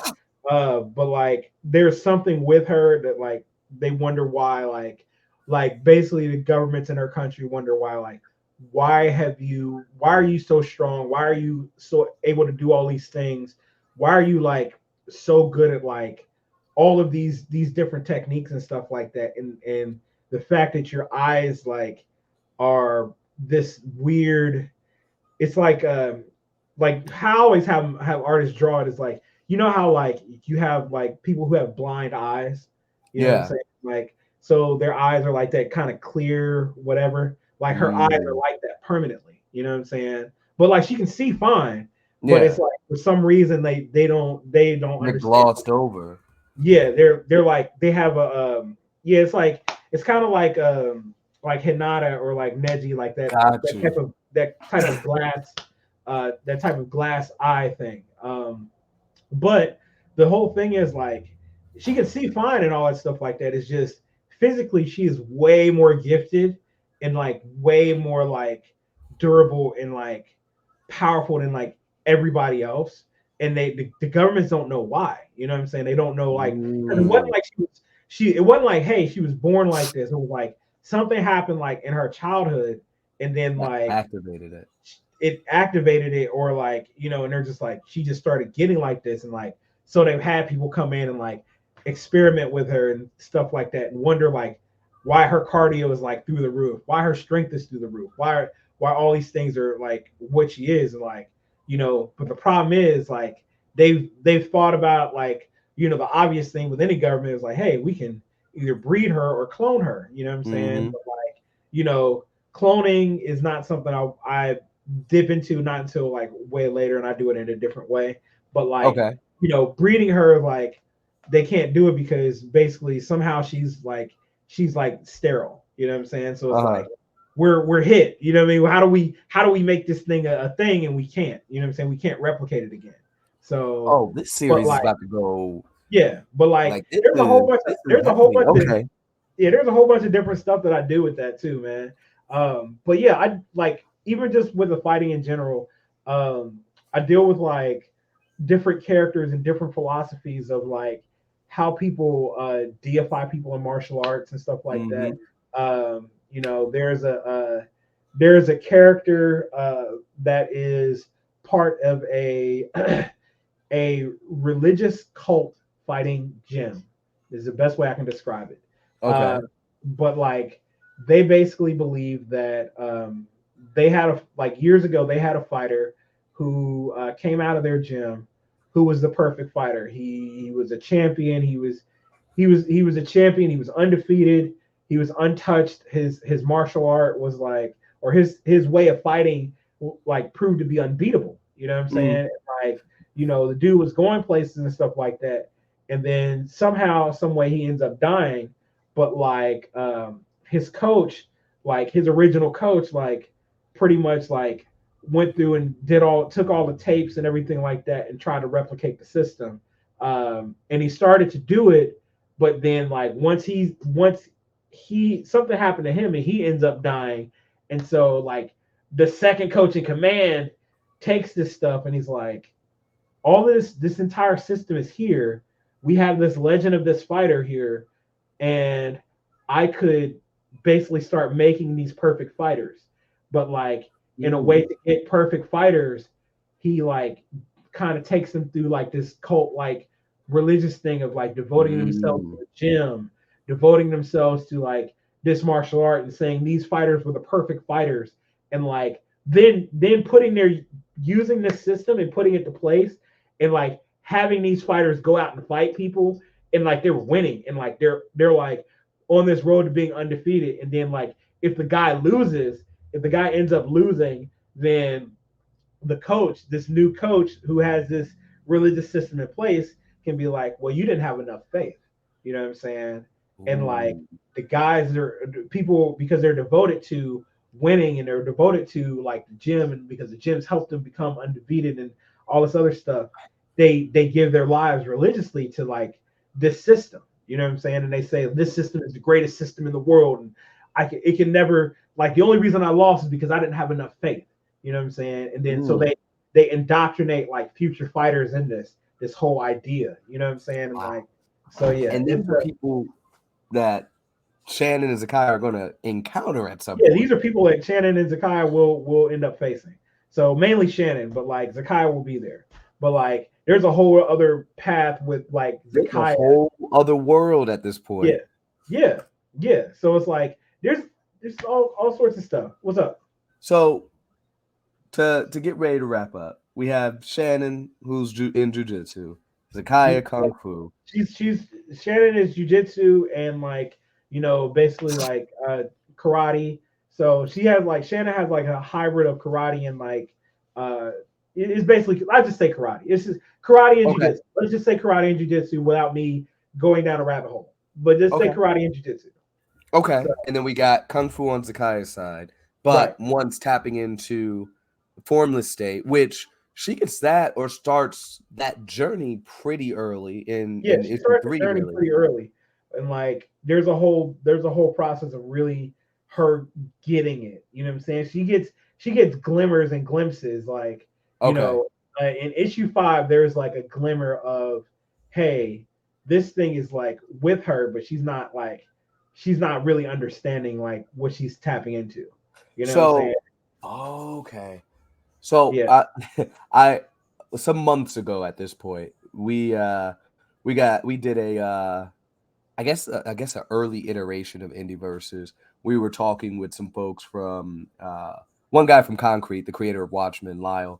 But like, there's something with her that like they wonder why, like basically the governments in her country wonder why, like, why are you so strong? Why are you so able to do all these things? Why are you like so good at like all of these different techniques and stuff like that? And the fact that your eyes like are this weird, it's like how I always have artists draw it is like, how like you have like people who have blind eyes, you know what I'm Yeah. saying? Like, so their eyes are like that kind of clear, whatever. Like her eyes are like that permanently, you know what I'm saying? But like she can see fine, but Yeah. it's like for some reason they don't They're understand. glossed over. Yeah, they're like they have a yeah, it's kind of like Hinata or like Neji, like Got you. that type of glass that type of glass eye thing. But the whole thing is like she can see fine and all that stuff like that. It's just physically she is way more gifted and like way more like durable and like powerful than like everybody else. And the governments don't know why. You know what I'm saying? They don't know like, 'cause it wasn't like it wasn't like, hey, she was born like this. It was like something happened like in her childhood, and then like Activated it. it activated it, or like, and they're just like she just started getting like this, and like so they've had people come in and like experiment with her and stuff like that, and wonder like why her cardio is like through the roof, why her strength is through the roof, why all these things are like what she is, and like, but the problem is like they've thought about like, the obvious thing with any government is like, hey, we can either breed her or clone her, you know what I'm saying? Mhm. But like, cloning is not something I dip into, not until like way later, and I do it in a different way. But like, Okay. breeding her, like they can't do it because basically somehow she's like sterile. You know what I'm saying? So it's like we're hit. You know what I mean? How do we make this thing a thing, and we can't? You know what I'm saying? We can't replicate it again. So, Oh, this but series is like, about to go yeah, but like this there's a whole bunch of this is definitely okay. yeah, there's a whole bunch of different stuff that I do with that too, man. But yeah, I like even just with the fighting in general, I deal with like different characters and different philosophies of like how people deify people in martial arts and stuff like that. Mhm. There's a character that is part of a a religious cult fighting gym. Is the best way I can describe it. Okay. But like they basically believe that they had like years ago they had a fighter who came out of their gym who was the perfect fighter. He was a champion. He was a champion. He was undefeated. He was untouched. His martial art was like, or his way of fighting like proved to be unbeatable. You know what I'm Mhm. saying? Like, the dude was going places and stuff like that. And then somehow, some way, he ends up dying. But like his coach, like his original coach, like pretty much like went through and took all the tapes and everything like that and tried to replicate the system. And he started to do it, but then like once he something happened to him and he ends up dying. And so like the second coach in command takes this stuff and he's like, all this entire system is here. We have this legend of this fighter here, and I could basically start making these perfect fighters. But like in a way to get perfect fighters, he like kind of takes them through like this cult like religious thing of like devoting themselves to the gym, devoting themselves to like this martial art, and saying these fighters were the perfect fighters, and like then putting their using this system and putting it to place, and like having these fighters go out and fight people, and like they're winning, and like they're like on this road to being undefeated, and then like if the guy ends up losing, then the coach, this new coach who has this religious system in place, can be like, well, you didn't have enough faith. You know what I'm saying? And like the guys are people, because they're devoted to winning and they're devoted to like the gym, and because the gyms helped them become undefeated and all this other stuff, they give their lives religiously to like this system. You know what I'm saying? And they say this system is the greatest system in the world, and it can never, like, the only reason I lost is because I didn't have enough faith. You know what I'm saying? And then so they indoctrinate like future fighters in this whole idea. You know what I'm saying? And like, so yeah. And these are people that Shannon and Zakiah are going to encounter at some point. Yeah, these are people that Shannon and Zakiah will end up facing. So mainly Shannon, but like Zakiah will be there. But like there's a whole other path with like Zakiah. A whole other world at this point. Yeah. So it's like there's all sorts of stuff. What's up? So to get ready to wrap up, we have Shannon, who's in jiu-jitsu, Zakiah kung fu. Shannon is jiu-jitsu and like, you know, basically like karate. So Shannon has like a hybrid of karate and like it's basically, I just say karate. It's just karate and jiu-jitsu. Let's just say karate and jiu-jitsu without me going down a rabbit hole. But just say karate and jiu-jitsu. Okay. So, and then we got kung fu on Zakiah's side, but one's tapping into formless state, which she gets that or starts that journey pretty early in she starts the journey pretty early. And like there's a whole process of really her getting it. You know what I'm saying? She gets glimmers and glimpses, like, you know, in issue 5 there's like a glimmer of, hey, this thing is like with her, but she's not really understanding like what she's tapping into. You know what I'm saying? Okay. So yeah. I some months ago at this point, we did a I guess an early iteration of Indie Versus. We were talking with some folks from one guy from Concrete, the creator of Watchmen, Lyle.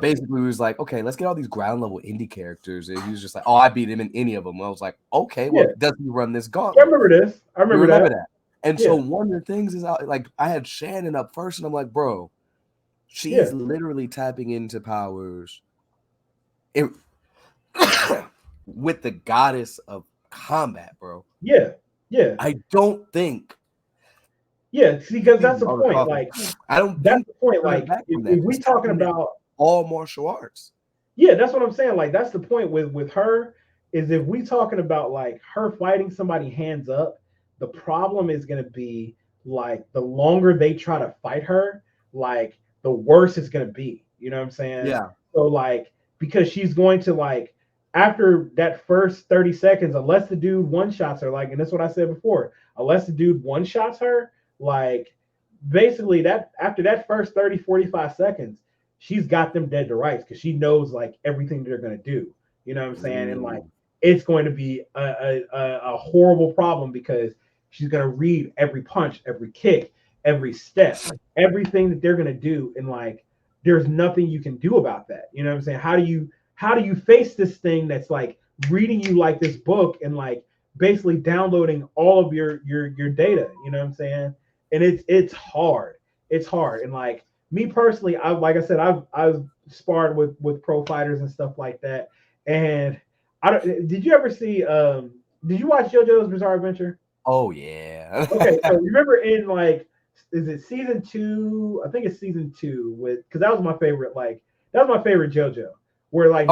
Basically, we was like, okay, let's get all these ground level indie characters, and he was just like, oh, I beat him in any of them. I was like, okay, well, does he run this gauntlet? I remember this. I remember that. And so one of the things is, like, I had Shannon up first, and I'm like, bro, she's literally tapping into powers with the goddess of combat, bro. Yeah. I don't think. Yeah, see, because that's the point. Like, I don't. That's the point. Like, if we talking about all martial arts. Yeah, that's what I'm saying. Like, that's the point with her, is if we talking about like her fighting somebody hands up, the problem is going to be like the longer they try to fight her, like the worse it's going to be. You know what I'm saying? Yeah. So like, because she's going to like, after that first 30 seconds, unless the dude one-shots her, like, and that's what I said before, unless the dude one-shots her, like, basically that after that first 30, 45 seconds, she's got them dead to rights because she knows like everything they're going to do. You know what I'm saying? And like, it's going to be a horrible problem because she's going to read every punch, every kick, every step, everything that they're going to do. And like, there's nothing you can do about that. You know what I'm saying? How do you face this thing that's like reading you like this book and like basically downloading all of your data? You know what I'm saying? And it's hard. It's hard. And like me personally, I've sparred with pro fighters and stuff like that. And did you ever see did you watch JoJo's Bizarre Adventure? Oh yeah. Okay, so remember in like, is it season 2? I think it's season 2 because that was my favorite JoJo, where like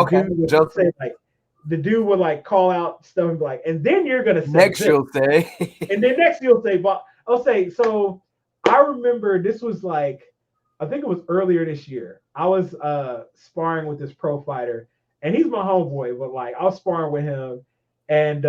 the dude would like call out stuff and be like, and then you're gonna say next you'll say, and then next you'll say, but I'll say. So I remember this was like, I think it was earlier this year. I was sparring with this pro fighter, and he's my homeboy, but like I was sparring with him, and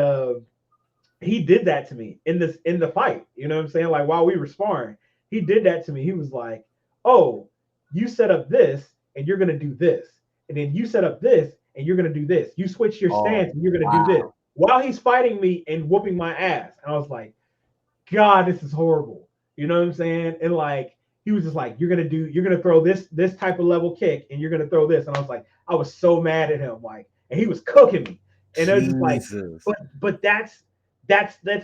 he did that to me in the fight. You know what I'm saying? Like while we were sparring, he did that to me. He was like, "Oh, you set up this, and you're gonna do this, and then you set up this, and you're gonna do this. You switch your stance, and you're gonna do this." While he's fighting me and whooping my ass, and I was like, "God, this is horrible." You know what I'm saying? And like, he was just like, you're gonna throw this type of level kick, and you're gonna throw this, and I was like, I was so mad at him, like, and he was cooking me. And they're just like, Jesus. but that's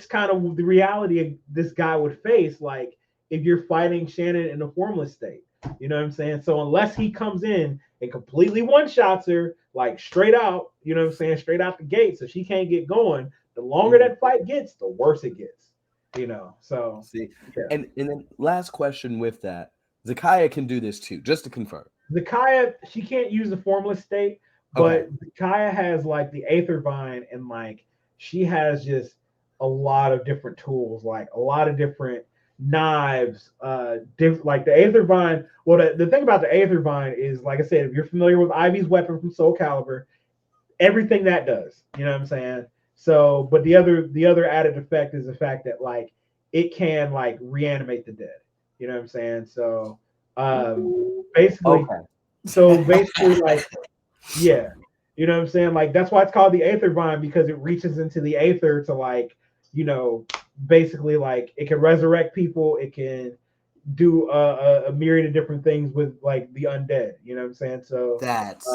kind of the reality this guy would face, like if you're fighting Shannon in a formless state. You know what I'm saying? So unless he comes in and completely one-shots her, like straight out, you know what I'm saying, straight out the gate, so she can't get going, the longer that fight gets, the worse it gets. You know, so see, yeah. and then last question with that, Zakiah can do this too, just to confirm. Zakiah, she can't use the formless state, but Zakiah has like the Aether Vine, and like she has just a lot of different tools, like a lot of different knives, like the Aether Vine. Well, the thing about the Aether Vine is, like I said, if you're familiar with Ivy's weapon from Soul Calibur, everything that does, you know what I'm saying? So, but the other added effect is the fact that like it can like reanimate the dead. You know what I'm saying? So basically like, yeah, you know what I'm saying? Like that's why it's called the Aether Vine, because it reaches into the aether to like, you know, basically like it can resurrect people, it can do a myriad of different things with like the undead, you know what I'm saying? So that's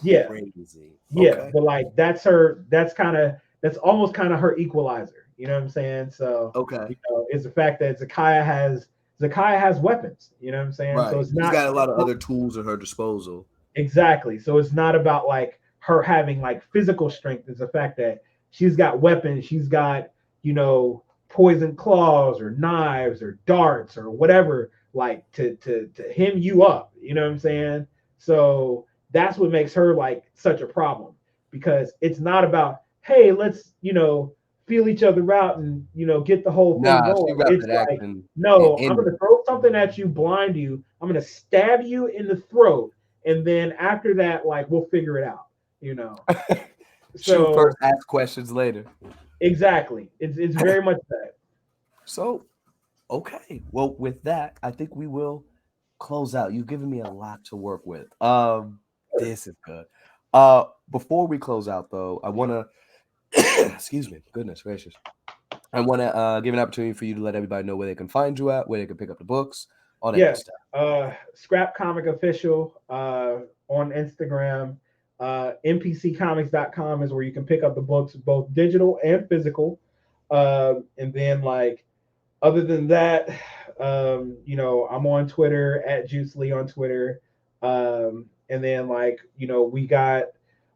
yeah. crazy. Yeah, but like that's almost kind of her equalizer. You know what I'm saying? So you know, it's the fact that Zakiah has weapons. You know what I'm saying? Right. So it's She's not got a lot of other tools at her disposal. exactly. So it's not about like her having like physical strength. It's the fact that she's got weapons. She's got, you know, poison claws or knives or darts or whatever, like to hem you up. You know what I'm saying? So that's what makes her like such a problem, because it's not about, hey, let's, you know, feel each other out and, you know, get the whole thing going. It's like, no, I'm gonna throw something at you, blind you, I'm gonna stab you in the throat, and then after that, like, we'll figure it out, you know. So shoot first, ask questions later. Exactly. It's very much that. So okay, well, with that, I think we will close out. You've given me a lot to work with. This is good. Before we close out, though, I want to excuse me, goodness gracious, I want to give an opportunity for you to let everybody know where they can find you at, where they can pick up the books, all that good stuff. Skrap Comic Official on Instagram. NPCcomics.com is where you can pick up the books, both digital and physical. And then like, other than that, you know, I'm on Twitter at Juice Lee on Twitter. And then like, you know, we got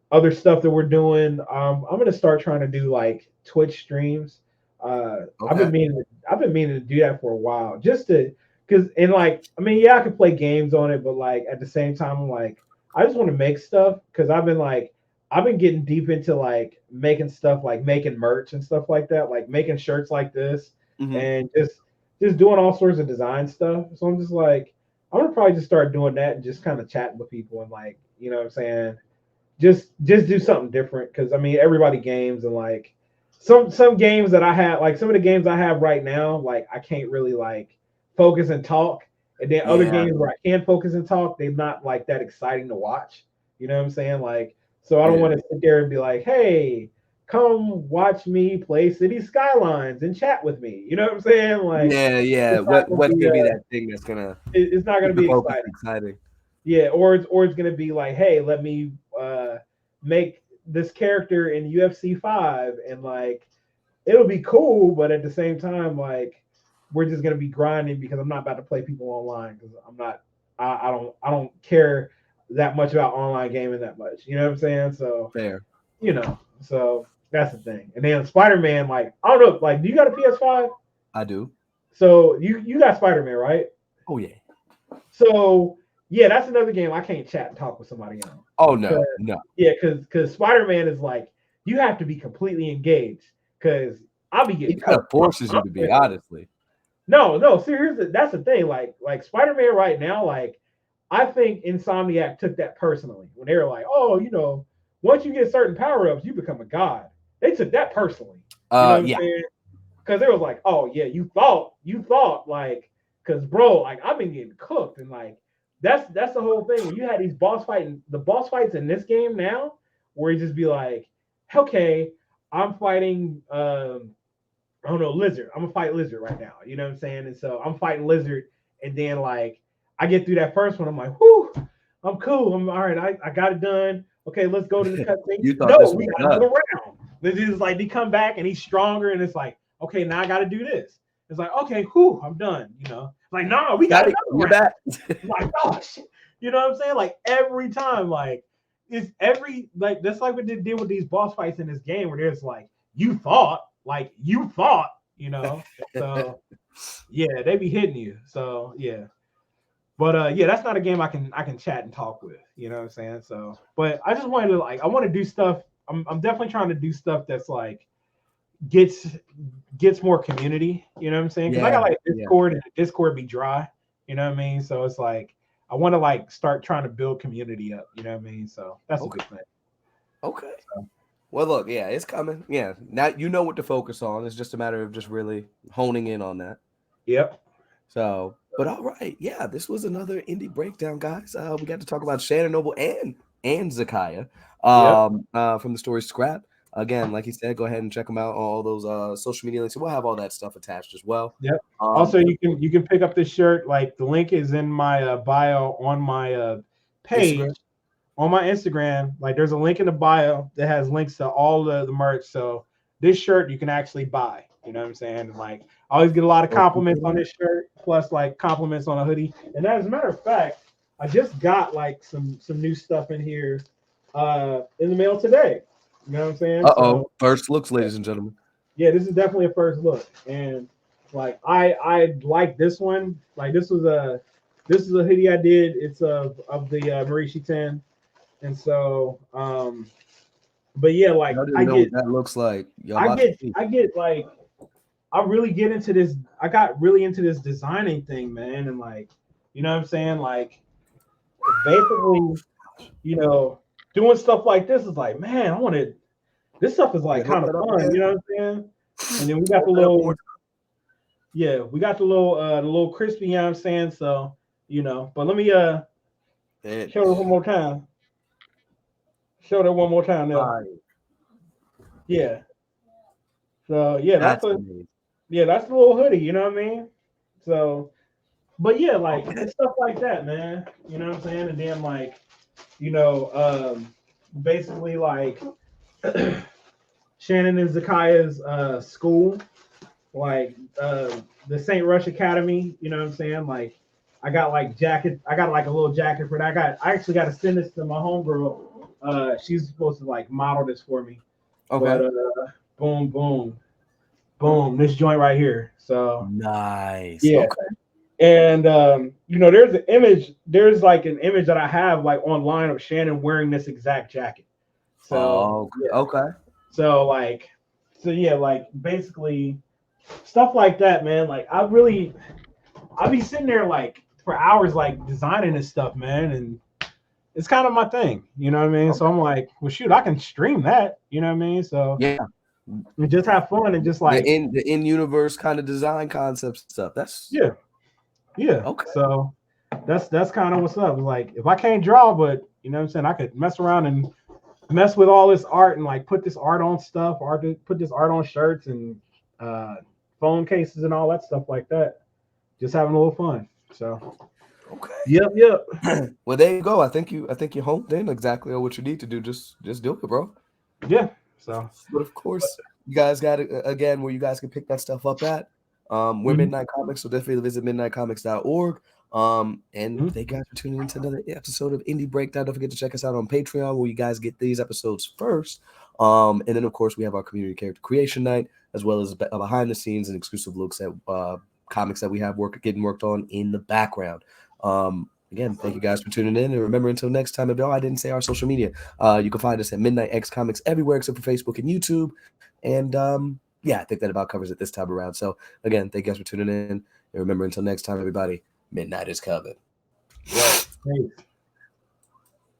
other stuff that we're doing. I'm gonna start trying to do like Twitch streams. I've been meaning to do that for a while, just to, because, and like, I mean, yeah, I can play games on it, but like at the same time, I'm like, I just want to make stuff, because I've been getting deep into like making stuff, like making merch and stuff like that, like making shirts like this, and just doing all sorts of design stuff. So I'm just like, I'm gonna probably just start doing that and just kind of chatting with people and like, you know what I'm saying, just do something different, because I mean everybody games, and like some games that I have, like some of the games I have right now, like I can't really like focus and talk, and then other games where I can focus and talk, they're not like that exciting to watch, you know what I'm saying? Like, so I don't want to sit there and be like, hey, come watch me play City Skylines and chat with me, you know what I'm saying? Like, what's gonna be that thing that's gonna, it's not gonna be exciting. Yeah, or it's gonna be like, hey, let me make this character in UFC 5, and like it'll be cool, but at the same time, like we're just gonna be grinding, because I'm not about to play people online, because I don't care that much about online gaming that much. You know what I'm saying? So fair. You know, so that's the thing. And then Spider-Man, like I don't know, like do you got a PS5? I do. So you got Spider-Man, right? Oh yeah. So yeah, that's another game I can't chat and talk with somebody on. Oh no. Yeah, because Spider-Man is like, you have to be completely engaged, because I'll be getting kind of forces you to be, honestly. No, seriously, that's the thing. Like Spider-Man right now, like I think Insomniac took that personally when they were like, oh, you know, once you get certain power-ups, you become a god. They took that personally. You know what I'm saying? Because they was like, oh yeah, you thought like, because bro, like I've been getting cooked, and like that's the whole thing. When you had the boss fights in this game now, where you just be like, okay, I'm fighting I don't know, Lizard. I'm gonna fight Lizard right now. You know what I'm saying? And so I'm fighting Lizard, and then like I get through that first one, I'm like, whoo, I'm cool. I'm all right. I got it done. Okay, let's go to the cutscene. You thought No, this we was got done. another round. This is like they come back and he's stronger, and it's like, okay, now I got to do this. It's like, okay, whew, I'm done. You know, like, no, we got another You're round. back. Like, oh shit. You know what I'm saying? Like every time, like it's every like that's like what they did with these boss fights in this game where there's like you thought, you know. So yeah, they be hitting you. So yeah. But yeah, that's not a game I can chat and talk with, you know what I'm saying? So but I just wanted to I want to do stuff. I'm definitely trying to do stuff that's like gets more community, you know what I'm saying? Because I got like Discord and Discord be dry, you know what I mean? So it's like I want to like start trying to build community up, you know what I mean? So that's a good thing. Okay. So. Well, look, yeah, it's coming. Yeah, now you know what to focus on. It's just a matter of just really honing in on that. Yep. So, but all right, yeah, this was another indie breakdown, guys. We got to talk about Shannon Noble and Zakiah from the story Skrap. Again, like he said, go ahead and check them out on all those social media links. We'll have all that stuff attached as well. Yep. Also, you can pick up this shirt. Like the link is in my bio on my page. Instagram. On my Instagram. Like there's a link in the bio that has links to all the merch. So this shirt you can actually buy. You know what I'm saying? Like I always get a lot of compliments on this shirt, plus like compliments on a hoodie. And as a matter of fact, I just got like some new stuff in here in the mail today. You know what I'm saying? So, first looks, ladies and gentlemen. Yeah, this is definitely a first look. And like I like this one. Like this is a hoodie I did. It's of the Marishi 10. And so but yeah, like I get what that looks like. I get like I really get into this. I got really into this designing thing, man. And like, you know what I'm saying? Like basically, you know, doing stuff like this is like, man, I wanted this stuff is like kind of fun, you know what I'm saying? And then we got the little little crispy, you know what I'm saying? So, you know, but let me show it one more time. Show that one more time now. Right. Yeah. So yeah, that's the little hoodie, you know what I mean? So but yeah, like it's stuff like that, man. You know what I'm saying? And then like, you know, basically like Shannon and Zakiah's school, like the St. Rush Academy, you know what I'm saying? Like I got like a little jacket for that. I actually got to send this to my homegirl. She's supposed to like model this for me. Okay. But boom, this joint right here. So nice. Yeah. Okay. And you know, there's like an image that I have like online of Shannon wearing this exact jacket. So okay. So yeah, like basically stuff like that, man. Like I'll be sitting there like for hours like designing this stuff, man, and it's kind of my thing, you know what I mean? Okay. So I'm like, well shoot, I can stream that, you know what I mean? So yeah. And just have fun and just like the in-universe kind of design concept stuff. That's yeah. Okay. So that's kind of what's up. Like if I can't draw, but you know what I'm saying, I could mess around and mess with all this art and like put this art on stuff, put this art on shirts and phone cases and all that stuff like that. Just having a little fun. So okay. Yep. Well, there you go. I think you honed in exactly on what you need to do. Just do it, bro. Yeah. So, but of course, you guys got it again where you guys can pick that stuff up at. We're Midnight Comics, so definitely visit midnightcomics.org. And thank you guys for tuning into another episode of Indie Breakdown. Don't forget to check us out on Patreon, where you guys get these episodes first. And then of course we have our community character creation night, as well as behind the scenes and exclusive looks at comics that we have getting worked on in the background. Again, thank you guys for tuning in. And remember, until next time, I didn't say our social media. You can find us at Midnight X Comics everywhere except for Facebook and YouTube. And yeah, I think that about covers it this time around. So again, thank you guys for tuning in. And remember, until next time, everybody, midnight is coming. Right. Thanks.